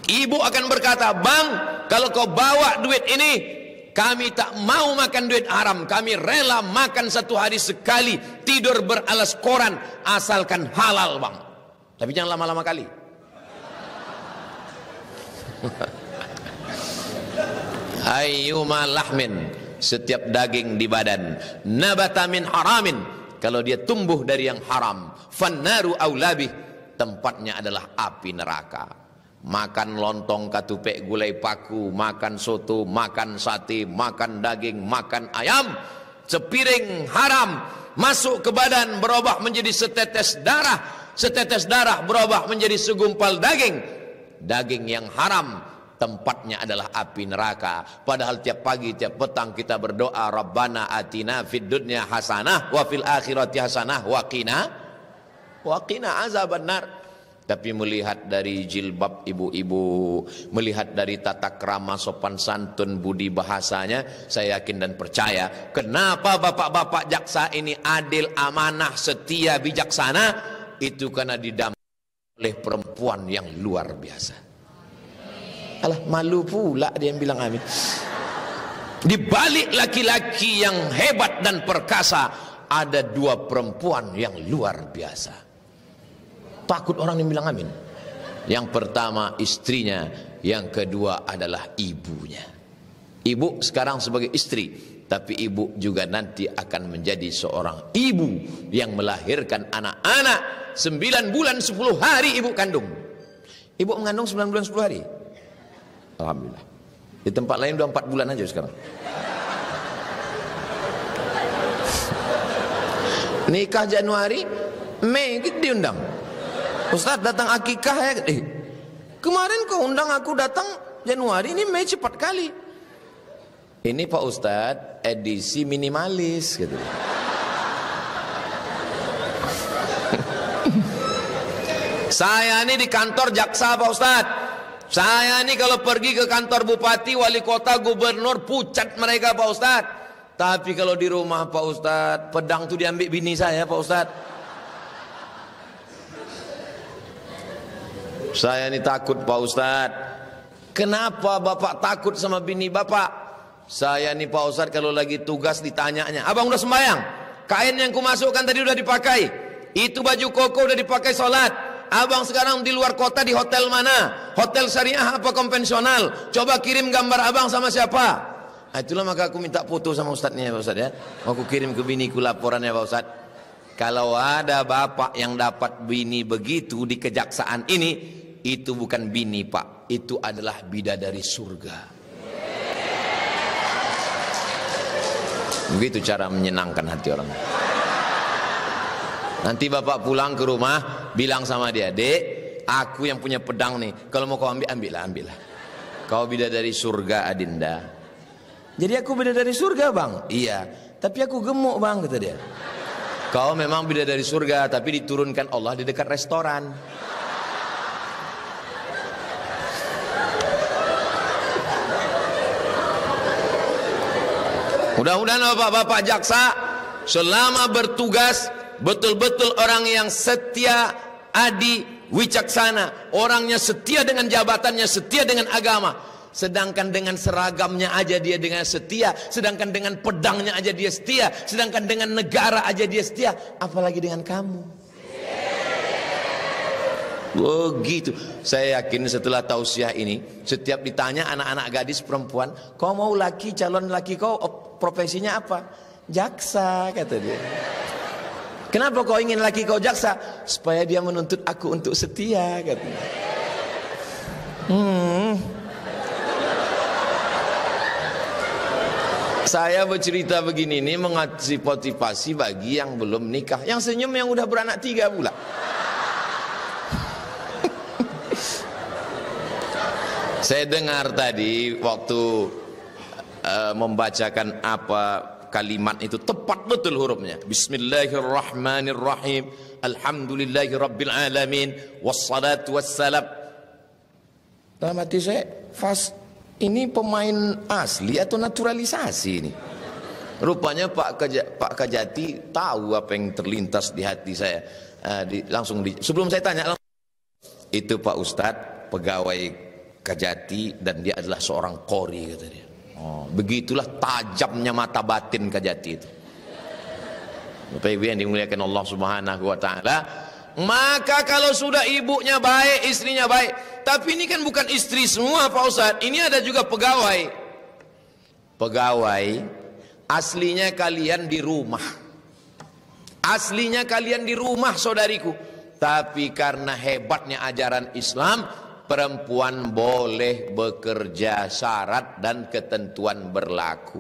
Ibu akan berkata, bang, kalau kau bawa duit ini, kami tak mau makan duit haram. Kami rela makan 1 hari sekali, tidur beralas koran, asalkan halal bang. Tapi jangan lama-lama kali. Ayyuma lahmin, setiap daging di badan, nabata min haramin, kalau dia tumbuh dari yang haram, fannaru aulabih, tempatnya adalah api neraka. Makan lontong katupek gulai paku, makan soto, makan sate, makan daging, makan ayam, sepiring haram masuk ke badan berubah menjadi setetes darah berubah menjadi segumpal daging. Daging yang haram tempatnya adalah api neraka. Padahal tiap pagi tiap petang kita berdoa, Rabbana atina fid dunya hasanah wa fil akhirati hasanah wa qina azabannar. Tapi melihat dari jilbab ibu-ibu, melihat dari tata krama sopan santun budi bahasanya, saya yakin dan percaya kenapa bapak-bapak jaksa ini adil, amanah, setia, bijaksana, itu karena didampingi oleh perempuan yang luar biasa. Alah, malu pula dia yang bilang amin. Di balik laki-laki yang hebat dan perkasa ada dua perempuan yang luar biasa. Takut orang yang bilang amin. Yang pertama istrinya, yang kedua adalah ibunya. Ibu sekarang sebagai istri, tapi ibu juga nanti akan menjadi seorang ibu yang melahirkan anak-anak 9 bulan 10 hari ibu kandung. Ibu mengandung 9 bulan 10 hari. Alhamdulillah. Di tempat lain udah 4 bulan aja sekarang. Nikah Januari, Mei diundang. Ustaz datang akikah ya. Kemarin kau undang aku datang Januari, ini Mei cepat kali. Ini Pak Ustadz edisi minimalis gitu. Saya ini di kantor jaksa Pak Ustadz. Saya ini kalau pergi ke kantor bupati, wali kota, gubernur, pucat mereka Pak Ustadz. Tapi kalau di rumah Pak Ustadz, pedang tuh diambil bini saya Pak Ustadz. Saya ini takut Pak Ustadz. Kenapa Bapak takut sama bini Bapak? Saya nih Pak Ustadz kalau lagi tugas ditanyanya, abang udah sembahyang? Kain yang kumasukkan tadi udah dipakai? Itu baju koko udah dipakai sholat? Abang sekarang di luar kota di hotel mana? Hotel syariah apa konvensional? Coba kirim gambar abang sama siapa? Nah, itulah maka aku minta foto sama Ustadznya Pak Ustadz ya. Aku kirim ke biniku laporannya Pak Ustadz. Kalau ada bapak yang dapat bini begitu di kejaksaan ini, itu bukan bini Pak, itu adalah bidadari surga. Begitu cara menyenangkan hati orang. Nanti bapak pulang ke rumah, bilang sama dia, Dek, aku yang punya pedang nih, kalau mau kau ambil, ambillah. Kau bidadari surga Adinda. Jadi aku bidadari surga bang? Iya, tapi aku gemuk bang, kata dia. Kau memang bidadari surga, tapi diturunkan Allah di dekat restoran. Mudah-mudahan bapak-bapak jaksa selama bertugas betul-betul orang yang setia, adil, wicaksana, orangnya setia dengan jabatannya, setia dengan agama. Sedangkan dengan seragamnya aja dia dengan setia, sedangkan dengan pedangnya aja dia setia, sedangkan dengan negara aja dia setia, apalagi dengan kamu. Begitu. Saya yakin setelah tausiah ini, setiap ditanya anak-anak gadis perempuan, kau mau laki, calon laki kau profesinya apa? Jaksa, kata dia. Kenapa kau ingin laki kau jaksa? Supaya dia menuntut aku untuk setia, katanya. Saya bercerita begini ini mengasih motivasi bagi yang belum nikah, yang senyum yang udah beranak 3 pula. Saya dengar tadi waktu membacakan apa kalimat itu tepat betul hurufnya. Bismillahirrahmanirrahim. Alhamdulillahirabbil alamin wassalatu wassalam. Dalam hati saya, ini pemain asli atau naturalisasi ini? Rupanya Pak Kajati tahu apa yang terlintas di hati saya. Sebelum saya tanya, itu Pak Ustadz pegawai Kajati dan dia adalah seorang qori, kata dia. Oh, begitulah tajamnya mata batin Kajati itu. Bapak Ibu yang dimuliakan Allah Subhanahu wa taala, maka kalau sudah ibunya baik, istrinya baik, tapi ini kan bukan istri semua Pak Ustadz, ini ada juga pegawai. Pegawai aslinya kalian di rumah. Aslinya kalian di rumah saudariku. Tapi karena hebatnya ajaran Islam, perempuan boleh bekerja, syarat dan ketentuan berlaku.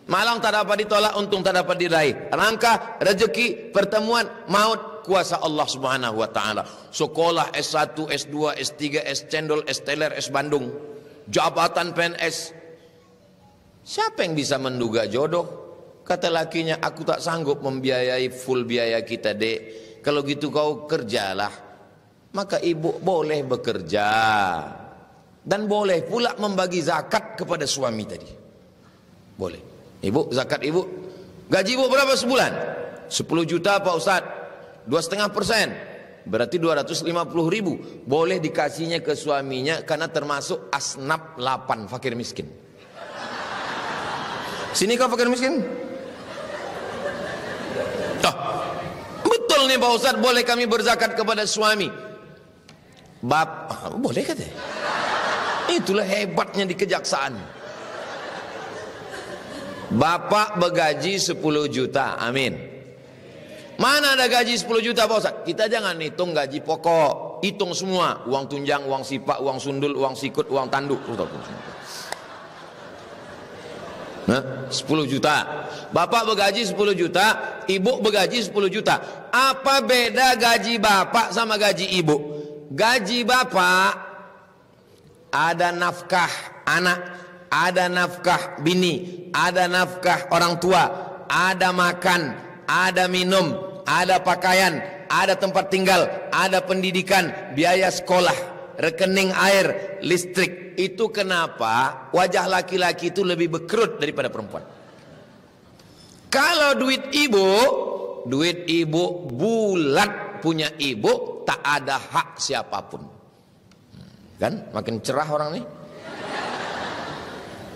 Malang tak dapat ditolak, untung tak dapat diraih. Rangka, rezeki, pertemuan, maut, kuasa Allah Subhanahu wa taala. Sekolah S1, S2, S3, S cendol, S teler, S Bandung, jabatan PNS. Siapa yang bisa menduga jodoh? Kata lakinya, aku tak sanggup membiayai full biaya kita, Dek. Kalau gitu kau kerjalah. Maka ibu boleh bekerja dan boleh pula membagi zakat kepada suami tadi. Boleh. Ibu, zakat ibu, gaji ibu berapa sebulan? 10 juta Pak Ustadz, 2,5%. berarti 250.000. Boleh dikasihnya ke suaminya karena termasuk asnaf 8 fakir miskin. Sini kau fakir miskin? Betul nih Pak Ustadz, boleh kami berzakat kepada suami? Boleh katanya. Itulah hebatnya di kejaksaan. Bapak bergaji 10 juta, amin. Mana ada gaji 10 juta Pak Ustadz? Kita jangan hitung gaji pokok, hitung semua. Uang tunjang, uang sipak, uang sundul, uang sikut, uang tanduk. 10 juta. Bapak bergaji 10 juta, ibu bergaji 10 juta. Apa beda gaji bapak sama gaji ibu? Gaji bapak ada nafkah anak, ada nafkah bini, ada nafkah orang tua, ada makan, ada minum, ada pakaian, ada tempat tinggal, ada pendidikan, biaya sekolah, rekening air, listrik. Itu kenapa wajah laki-laki itu lebih berkerut daripada perempuan. Kalau duit ibu bulat punya ibu, tak ada hak siapapun. Kan makin cerah orang nih.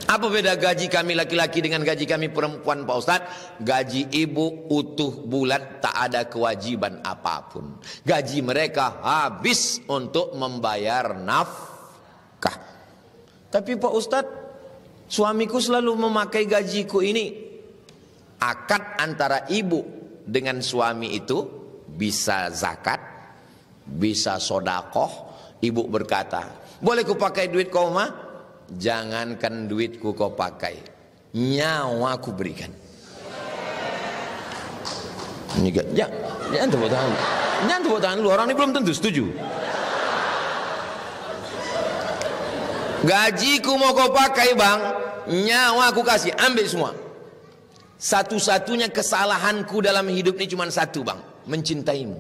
Apa beda gaji kami laki-laki dengan gaji kami perempuan Pak Ustadz? Gaji ibu utuh bulat, tak ada kewajiban apapun. Gaji mereka habis untuk membayar nafkah. Tapi Pak Ustadz, suamiku selalu memakai gajiku ini. Akad antara ibu dengan suami itu bisa zakat, bisa sodakoh. Ibu berkata, boleh ku pakai duit kau mah? Jangankan duitku kau pakai, nyawa ku berikan. Jangan tepuk tangan. Jangan tepuk tangan lu, orang ini belum tentu setuju. Gajiku mau kau pakai bang, nyawa aku kasih, ambil semua. Satu-satunya kesalahanku dalam hidup ini cuma satu bang, mencintaimu.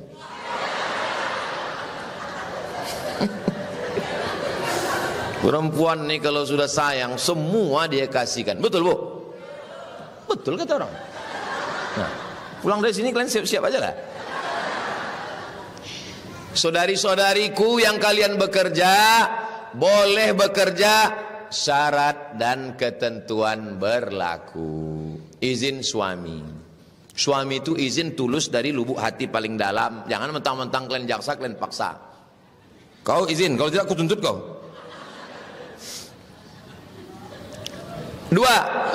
Perempuan nih kalau sudah sayang, semua dia kasihkan. Betul bu? Betul kata orang. Nah, pulang dari sini kalian siap-siap aja lah. Saudari-saudariku yang kalian bekerja, boleh bekerja, syarat dan ketentuan berlaku. Izin suami. Suami itu izin tulus dari lubuk hati paling dalam. Jangan mentang-mentang kalian jaksa, kalian paksa. Kau izin, kalau tidak aku tuntut kau. 2.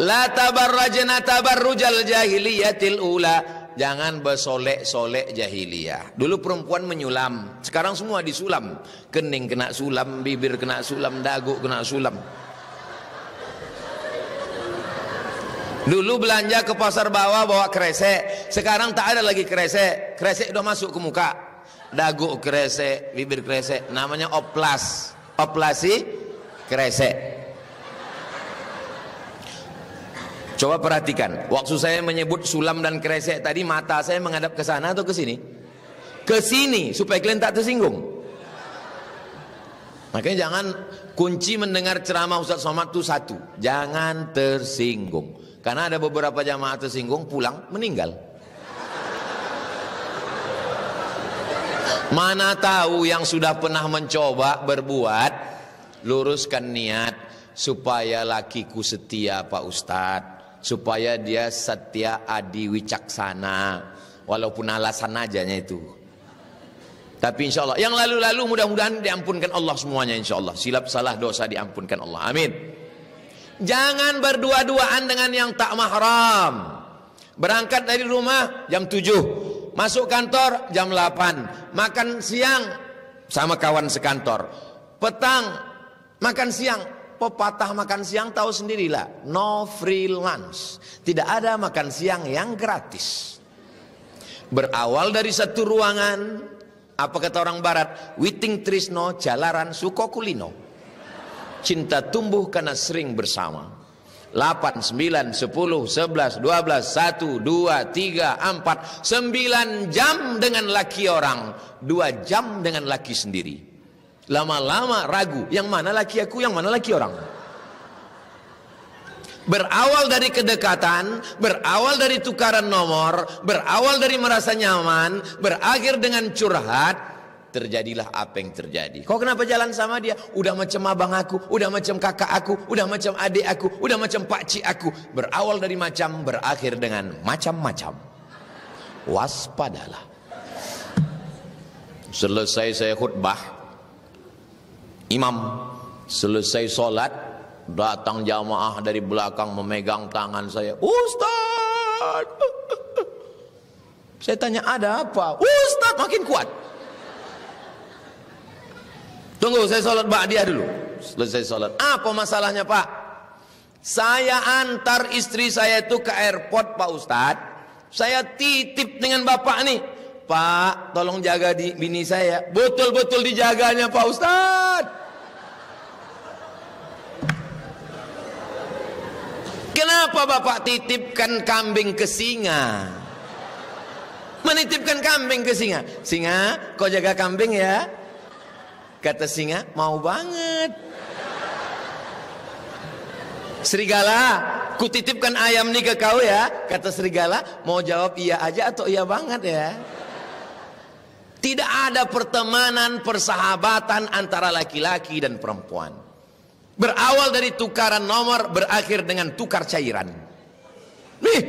La tabarrajna tabarrujal jahiliyatil ula. Jangan bersolek-solek jahiliyah. Dulu perempuan menyulam, sekarang semua disulam. Kening kena sulam, bibir kena sulam, dagu kena sulam. Dulu belanja ke pasar bawah bawa kresek, sekarang tak ada lagi kresek. Kresek udah masuk ke muka. Dagu kresek, bibir kresek, namanya oplas. Oplasi kresek. Coba perhatikan, waktu saya menyebut sulam dan kresek tadi, mata saya menghadap ke sana atau ke sini? Ke sini, supaya kalian tak tersinggung. Makanya jangan, kunci mendengar ceramah Ustaz Somad itu satu, jangan tersinggung. Karena ada beberapa jamaah tersinggung, pulang meninggal. Mana tahu yang sudah pernah mencoba berbuat, luruskan niat supaya lakiku setia Pak Ustadz, supaya dia setia adi wicaksana, walaupun alasan ajanya itu. Tapi insya Allah yang lalu-lalu mudah-mudahan diampunkan Allah semuanya, insya Allah. Silap salah dosa diampunkan Allah, amin. Jangan berdua-duaan dengan yang tak mahram. Berangkat dari rumah jam 7, masuk kantor jam 8, makan siang sama kawan sekantor, petang makan siang. Pepatah makan siang tahu sendirilah, no free lunch. Tidak ada makan siang yang gratis. Berawal dari satu ruangan, apa kata orang barat, witing trisno jalaran suko kulino. Cinta tumbuh karena sering bersama. 8, 9, 10, 11, 12, 1, 2, 3, 4 9 jam dengan laki orang, 2 jam dengan laki sendiri. Lama-lama ragu, yang mana laki aku, yang mana laki orang. Berawal dari kedekatan, berawal dari tukaran nomor, berawal dari merasa nyaman, berakhir dengan curhat. terjadilah apa yang terjadi. Kau kenapa jalan sama dia? Udah macam abang aku, udah macam kakak aku, udah macam adik aku, udah macam pakcik aku. Berawal dari macam, berakhir dengan macam-macam. Waspadalah. Selesai saya khutbah, imam selesai solat, datang jamaah dari belakang memegang tangan saya. Ustaz, saya tanya ada apa? Ustaz makin kuat. Tunggu, saya sholat ba'diyah dulu. Selesai sholat. Apa masalahnya Pak? Saya antar istri saya itu ke airport Pak Ustadz. Saya titip dengan bapak nih. Pak, tolong jaga bini saya. Betul-betul dijaganya Pak Ustadz. Kenapa bapak titipkan kambing ke singa? Menitipkan kambing ke singa. Singa, kau jaga kambing ya. Kata singa, mau banget. Serigala, kutitipkan ayam nih ke kau ya. Kata serigala, mau jawab iya aja atau iya banget ya. Tidak ada pertemanan, persahabatan antara laki-laki dan perempuan. Berawal dari tukaran nomor, berakhir dengan tukar cairan. Nih,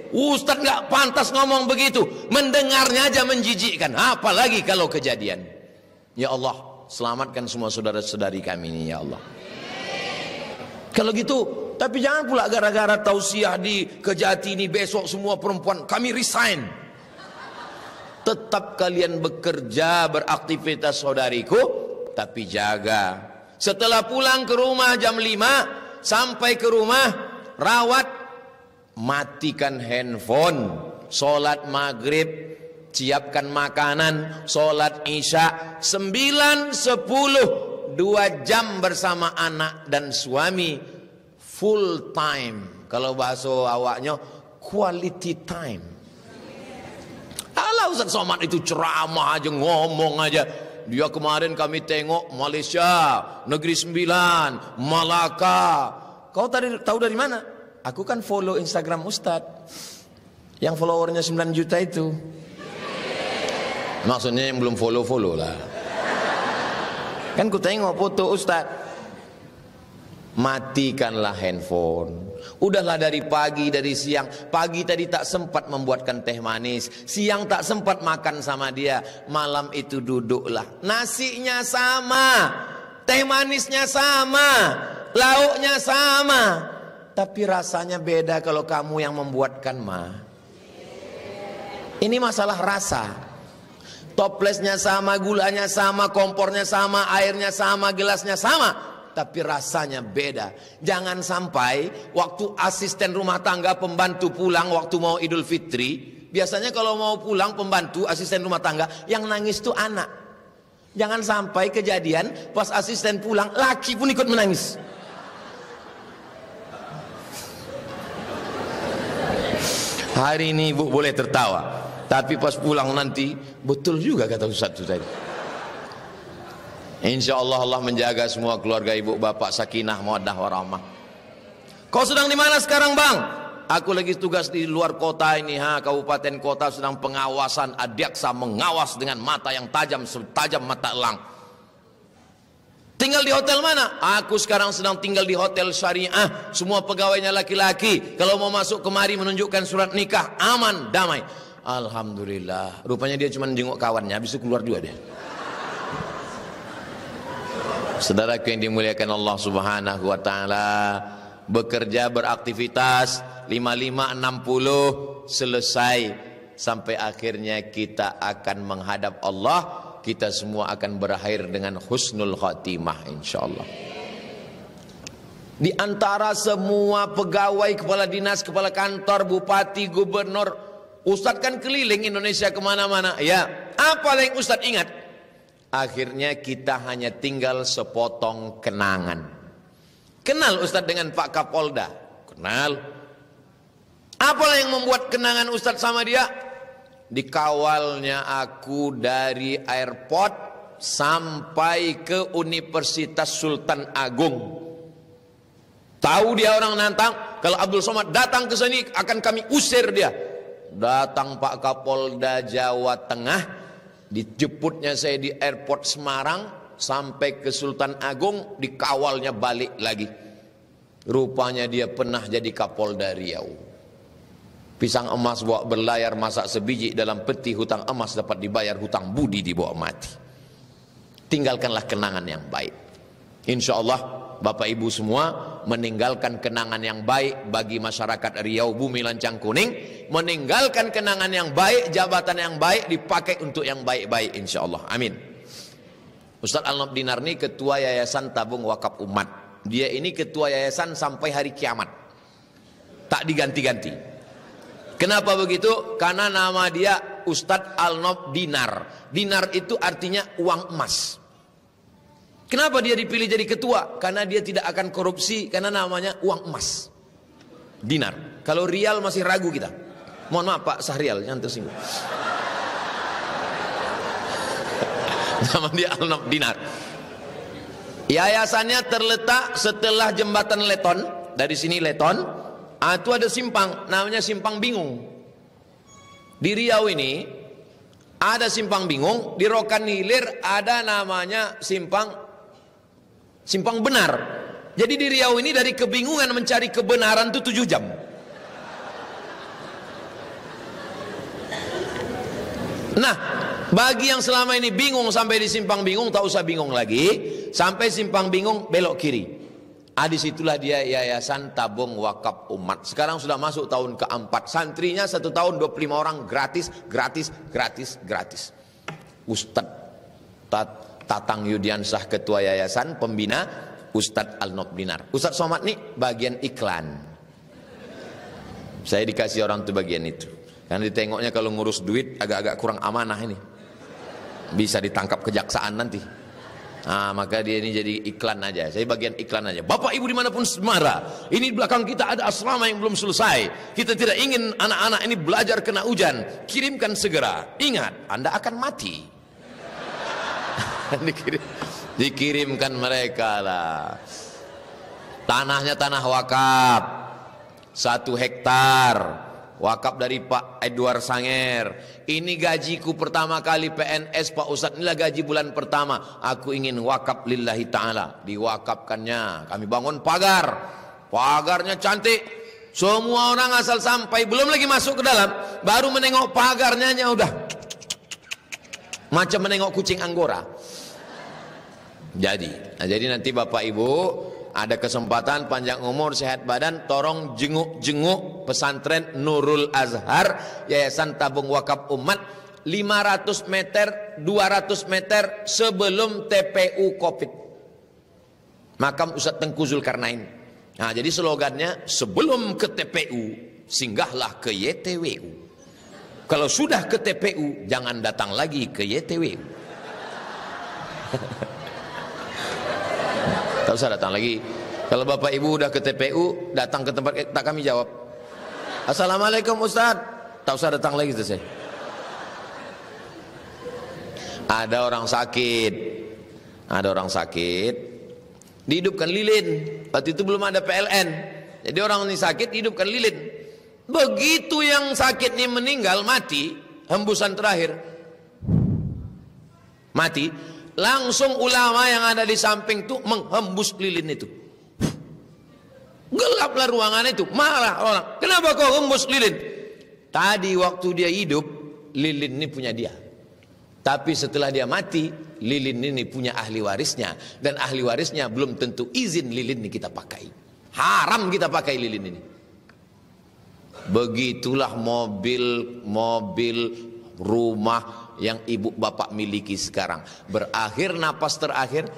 Ustaz nggak pantas ngomong begitu. Mendengarnya aja menjijikkan. Apalagi kalau kejadian. Ya Allah, selamatkan semua saudara-saudari kami ini ya Allah. Kalau gitu, tapi jangan pula gara-gara tausiah di Kejati ini besok semua perempuan kami resign. Tetap kalian bekerja, beraktivitas saudariku, tapi jaga. Setelah pulang ke rumah jam 5, sampai ke rumah, rawat, matikan handphone, sholat maghrib, siapkan makanan, sholat isya, 9, 10, 2 jam bersama anak dan suami, full time. Kalau bahasa awaknya, quality time. Alah Ustaz Somad itu ceramah aja, ngomong aja. Dia kemarin kami tengok Malaysia, Negeri Sembilan, Malaka. Kau tadi tahu dari mana? Aku kan follow Instagram Ustaz, yang followernya 9 juta itu. Maksudnya yang belum follow lah. Kan ku tengok foto Ustaz. Matikanlah handphone. Udahlah dari pagi, dari siang. Pagi tadi tak sempat membuatkan teh manis, siang tak sempat makan sama dia, malam itu duduklah. Nasinya sama, teh manisnya sama, lauknya sama, tapi rasanya beda kalau kamu yang membuatkan mah. Ini masalah rasa. Toplesnya sama, gulanya sama, kompornya sama, airnya sama, gelasnya sama, tapi rasanya beda. Jangan sampai waktu asisten rumah tangga pembantu pulang waktu mau Idul Fitri, biasanya kalau mau pulang pembantu asisten rumah tangga yang nangis tuh anak. Jangan sampai kejadian pas asisten pulang laki pun ikut menangis. Hari ini ibu boleh tertawa, tapi pas pulang nanti betul juga kata Ustaz itu tadi. Insya Allah Allah menjaga semua keluarga ibu bapak sakinah mawaddah warahmah. Kau sedang di mana sekarang bang? Aku lagi tugas di luar kota ini, kabupaten kota, sedang pengawasan adiaksa, mengawas dengan mata yang tajam setajam mata elang. Tinggal di hotel mana? Aku sekarang sedang tinggal di hotel syariah, semua pegawainya laki-laki. Kalau mau masuk kemari menunjukkan surat nikah, aman, damai. Alhamdulillah. Rupanya dia cuma jenguk kawannya, habis itu keluar juga dia. Saudaraku yang dimuliakan Allah Subhanahu wa taala, bekerja beraktivitas 55 60 selesai sampai akhirnya kita akan menghadap Allah, kita semua akan berakhir dengan husnul khatimah insyaallah. Di antara semua pegawai, kepala dinas, kepala kantor, bupati, gubernur, Ustadz kan keliling Indonesia kemana-mana. Ya, apa yang Ustadz ingat? Akhirnya kita hanya tinggal sepotong kenangan. Kenal Ustadz dengan Pak Kapolda? Kenal. Apalah yang membuat kenangan Ustadz sama dia? Dikawalnya aku dari airport sampai ke Universitas Sultan Agung. Tahu dia orang nantang, kalau Abdul Somad datang ke sini akan kami usir dia. Datang Pak Kapolda Jawa Tengah, Dijemputnya saya di airport Semarang, sampai ke Sultan Agung, dikawalnya balik lagi. Rupanya dia pernah jadi Kapolda Riau. Pisang emas bawa berlayar, masak sebiji dalam peti, hutang emas dapat dibayar, hutang budi dibawa mati. Tinggalkanlah kenangan yang baik. Insya Allah Bapak Ibu semua meninggalkan kenangan yang baik bagi masyarakat Riau Bumi Lancang Kuning, meninggalkan kenangan yang baik, jabatan yang baik dipakai untuk yang baik-baik insya Allah. Amin. Ustadz Al-Nob Dinar ini ketua Yayasan Tabung Wakaf Umat. Dia ini ketua yayasan sampai hari kiamat, tak diganti-ganti. Kenapa begitu? Karena nama dia Ustadz Al-Nob Dinar. Dinar itu artinya uang emas. Kenapa dia dipilih jadi ketua? Karena dia tidak akan korupsi, karena namanya uang emas. Dinar. Kalau rial masih ragu kita. Mohon maaf Pak Sahrial, jangan tersinggung. Nama dia Al-Nob Dinar. Yayasannya terletak setelah jembatan Leton. Dari sini Leton, itu ada simpang, namanya Simpang Bingung. Di Riau ini ada Simpang Bingung, di Rokan Hilir ada namanya Simpang Benar. Jadi di Riau ini dari kebingungan mencari kebenaran itu 7 jam. Nah, bagi yang selama ini bingung sampai di Simpang Bingung, tak usah bingung lagi. Sampai Simpang Bingung belok kiri. Disitulah dia Yayasan Tabung Wakaf Umat. Sekarang sudah masuk tahun keempat. Santrinya 1 tahun 25 orang, gratis. Ustadz Tatang Yudiansah ketua yayasan, pembina Ustadz Al-Nob Dinar. Ustadz Somad nih bagian iklan. Saya dikasih orang tuh bagian itu. Karena ditengoknya kalau ngurus duit agak-agak kurang amanah ini. Bisa ditangkap kejaksaan nanti. Maka dia ini jadi iklan aja. Saya bagian iklan aja. Bapak Ibu dimanapun Semara, ini di belakang kita ada asrama yang belum selesai. Kita tidak ingin anak-anak ini belajar kena hujan. Kirimkan segera. Ingat, Anda akan mati. Dikirimkan mereka lah. Tanahnya tanah wakaf 1 hektar, wakaf dari Pak Edward Sanger. Ini gajiku pertama kali PNS Pak Ustadz, inilah gaji bulan pertama. Aku ingin wakaf lillahi ta'ala. Diwakafkannya, kami bangun pagar. Pagarnya cantik. Semua orang asal sampai, belum lagi masuk ke dalam, baru menengok pagarnya udah macam menengok kucing Anggora. Jadi nanti Bapak Ibu ada kesempatan, panjang umur, sehat badan, tolong jenguk pesantren Nurul Azhar, Yayasan Tabung Wakaf Umat, 500 meter, 200 meter sebelum TPU Covid, makam Ustadz Tengku Zulkarnain. Jadi slogannya, sebelum ke TPU singgahlah ke YTWU. Kalau sudah ke TPU jangan datang lagi ke YTWU. Tak usah datang lagi. Kalau Bapak Ibu udah ke TPU, datang ke tempat tak kami jawab, Assalamualaikum Ustadz. Tak usah datang lagi tuh saya. Ada orang sakit, dihidupkan lilin. Waktu itu belum ada PLN. Jadi orang ini sakit, hidupkan lilin. Begitu yang sakit ini meninggal, mati, hembusan terakhir, mati. Langsung ulama yang ada di samping itu menghembus lilin itu. Gelaplah ruangan itu. Marah orang, kenapa kau hembus lilin? Tadi waktu dia hidup, lilin ini punya dia. Tapi setelah dia mati, lilin ini punya ahli warisnya. Dan ahli warisnya belum tentu izin lilin ini kita pakai. Haram kita pakai lilin ini. Begitulah mobil, rumah yang ibu bapak miliki sekarang. Berakhir napas terakhir,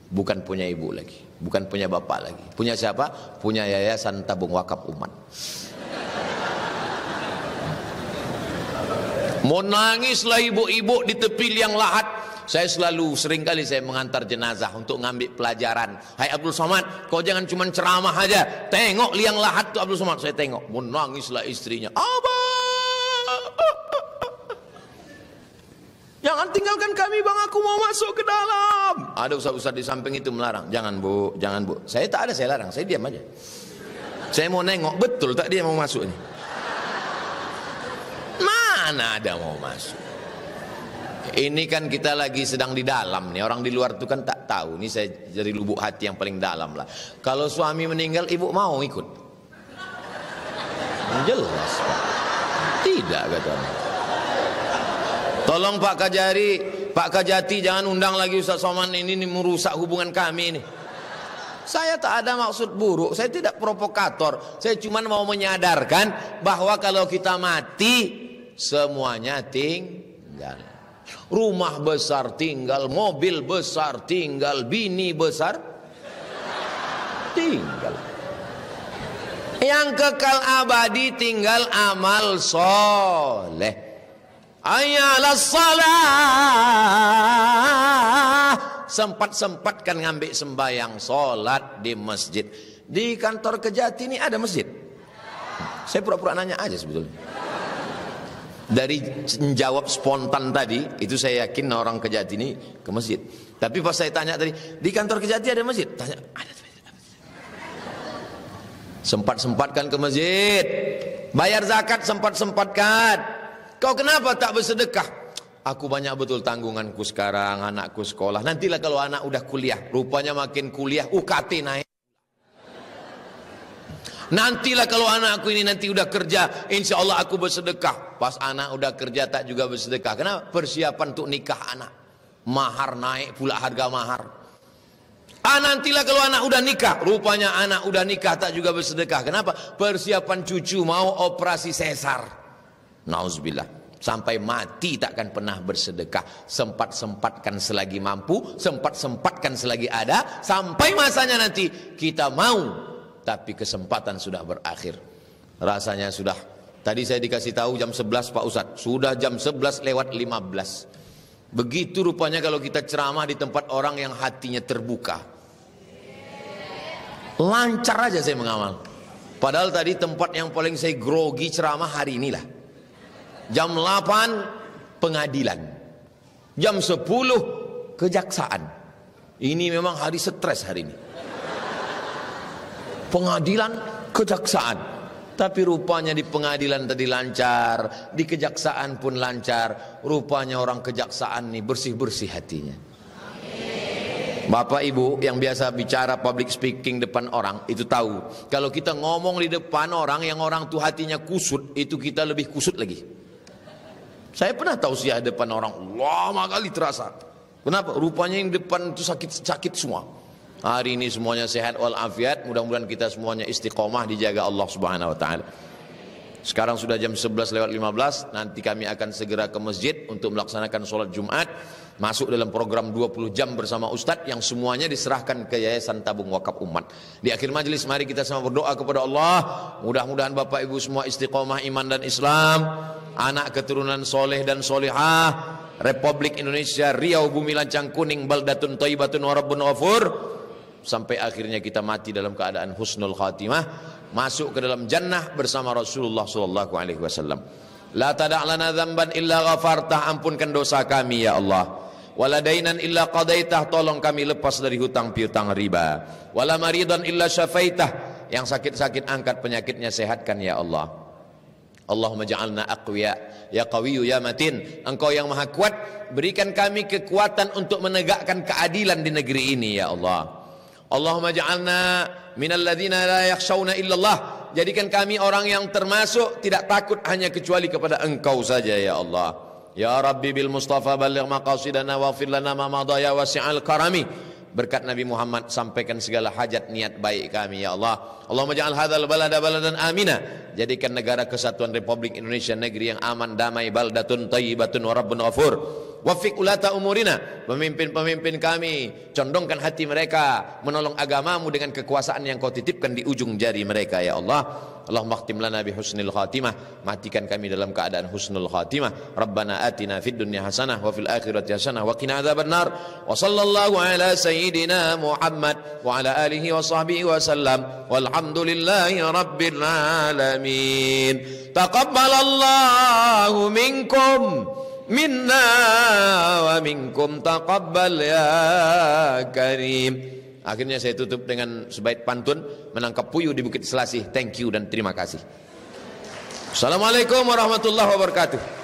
bukan punya ibu lagi, bukan punya bapak lagi. Punya siapa? Punya Yayasan Tabung Wakaf Umat. Mau nangislah ibu-ibu di tepi liang lahat. Saya seringkali saya mengantar jenazah untuk ngambil pelajaran. Hai Abdul Somad, kau jangan cuma ceramah aja. Tengok liang lahat tuh Abdul Somad. Saya tengok, mau nangislah istrinya. Abah, jangan tinggalkan kami bang, aku mau masuk ke dalam. Ada ustaz-ustaz di samping itu melarang. Jangan bu, jangan bu. Saya tak ada, saya larang, saya diam aja. Saya mau nengok, betul tak dia mau masuk ini. Mana ada mau masuk. Ini kan kita lagi sedang di dalam nih. Orang di luar itu kan tak tahu. Ini saya dari lubuk hati yang paling dalam lah. Kalau suami meninggal, ibu mau ikut? Jelas Pak. Tidak katanya. Tolong Pak Kajari, Pak Kajati, jangan undang lagi Ustaz Somad ini merusak hubungan kami ini. Saya tak ada maksud buruk, saya tidak provokator. Saya cuma mau menyadarkan bahwa kalau kita mati, semuanya tinggal. Rumah besar tinggal, mobil besar tinggal, bini besar tinggal. Yang kekal abadi tinggal amal soleh. Ayalah salah. Sempat-sempatkan ngambil sembahyang solat di masjid. Di kantor Kejati ini ada masjid. Saya pura-pura nanya aja sebetulnya. Dari menjawab spontan tadi, itu saya yakin orang Kejati ini ke masjid. Tapi pas saya tanya tadi, di kantor Kejati ada masjid? Tanya, ada masjid. Sempat-sempatkan ke masjid. Bayar zakat sempat-sempatkan. Kau kenapa tak bersedekah? Aku banyak betul tanggunganku sekarang, anakku sekolah. Nantilah kalau anak udah kuliah, rupanya makin kuliah, UKT naik. Nantilah kalau anakku ini nanti udah kerja, insya Allah aku bersedekah. Pas anak udah kerja tak juga bersedekah. Kenapa? Persiapan untuk nikah anak. Mahar naik pula harga mahar. Nantilah kalau anak udah nikah, rupanya anak udah nikah tak juga bersedekah. Kenapa? Persiapan cucu mau operasi sesar. Nauzubillah. Sampai mati takkan pernah bersedekah. Sempat-sempatkan selagi mampu, sempat-sempatkan selagi ada, sampai masanya nanti kita mau. Tapi kesempatan sudah berakhir. Rasanya sudah. Tadi saya dikasih tahu jam 11 Pak Ustadz. Sudah jam 11 lewat 15. Begitu rupanya kalau kita ceramah di tempat orang yang hatinya terbuka. Lancar aja saya mengamal. Padahal tadi tempat yang paling saya grogi ceramah hari inilah. Jam 8 pengadilan. Jam 10 kejaksaan. Ini memang hari stres hari ini. Pengadilan, kejaksaan. Tapi rupanya di pengadilan tadi lancar, di kejaksaan pun lancar. Rupanya orang kejaksaan ini bersih-bersih hatinya. Bapak Ibu yang biasa bicara public speaking depan orang, itu tahu. Kalau kita ngomong di depan orang, yang orang tuh hatinya kusut, itu kita lebih kusut lagi. Saya pernah tausiah depan orang, lama kali terasa. Kenapa? Rupanya yang depan itu sakit-sakit semua. Hari ini semuanya sehat walafiat. Mudah-mudahan kita semuanya istiqomah, dijaga Allah Subhanahu wa taala. Sekarang sudah jam 11 lewat 15. Nanti kami akan segera ke masjid untuk melaksanakan sholat Jumat. Masuk dalam program 20 jam bersama Ustadz yang semuanya diserahkan ke Yayasan Tabung Wakaf Umat. Di akhir majelis mari kita sama berdoa kepada Allah. Mudah-mudahan Bapak Ibu semua istiqomah iman dan Islam. Anak keturunan soleh dan solehah. Republik Indonesia, Riau, Bumi Lancang Kuning, Baldatun Thayyibatun wa Rabbun Ghafur. Sampai akhirnya kita mati dalam keadaan husnul khatimah, masuk ke dalam jannah bersama Rasulullah sallallahu alaihi wasallam. La tada' lana dzamban illa ghafartah, ampunkan dosa kami ya Allah. Wala dainan illa qadaitah, tolong kami lepas dari hutang piutang riba. Wala maridan illa syafaitah, yang sakit-sakit angkat penyakitnya, sehatkan ya Allah. Allahumma ja'alna aqwiya ya qawiyyu ya matin. Engkau yang maha kuat, berikan kami kekuatan untuk menegakkan keadilan di negeri ini ya Allah. Allahumma ja'alna minal ladzina la yakhshawna illallah. Jadikan kami orang yang termasuk tidak takut hanya kecuali kepada Engkau saja ya Allah. Ya Rabbi bil Mustafa balligh maqasidana waghfir lana ma madha ya wasi'al karami. Berkat Nabi Muhammad sampaikan segala hajat niat baik kami ya Allah. Allahumma ja'al hadzal balada baladan amina. Jadikan negara kesatuan Republik Indonesia negeri yang aman, damai, baldatun thayyibatun wa rabbun ghafur. Wafiq ulata umurina, pemimpin-pemimpin kami, condongkan hati mereka menolong agamamu dengan kekuasaan yang kau titipkan di ujung jari mereka ya Allah. Allahumma khtim lana bi husnil khatimah, matikan kami dalam keadaan husnul khatimah. Rabbana atina fid dunya hasanah wa fil akhirati hasanah wa qina adzabannar. Wa sallallahu ala sayyidina Muhammad wa ala alihi wa sahbihi wa sallam. Walhamdulillahi rabbil alamin. Taqabbalallahu minkum minna wa minkum taqabbal ya karim. Akhirnya saya tutup dengan sebaik pantun, menangkap puyuh di Bukit Selasih. Thank you dan terima kasih. Assalamualaikum warahmatullahi wabarakatuh.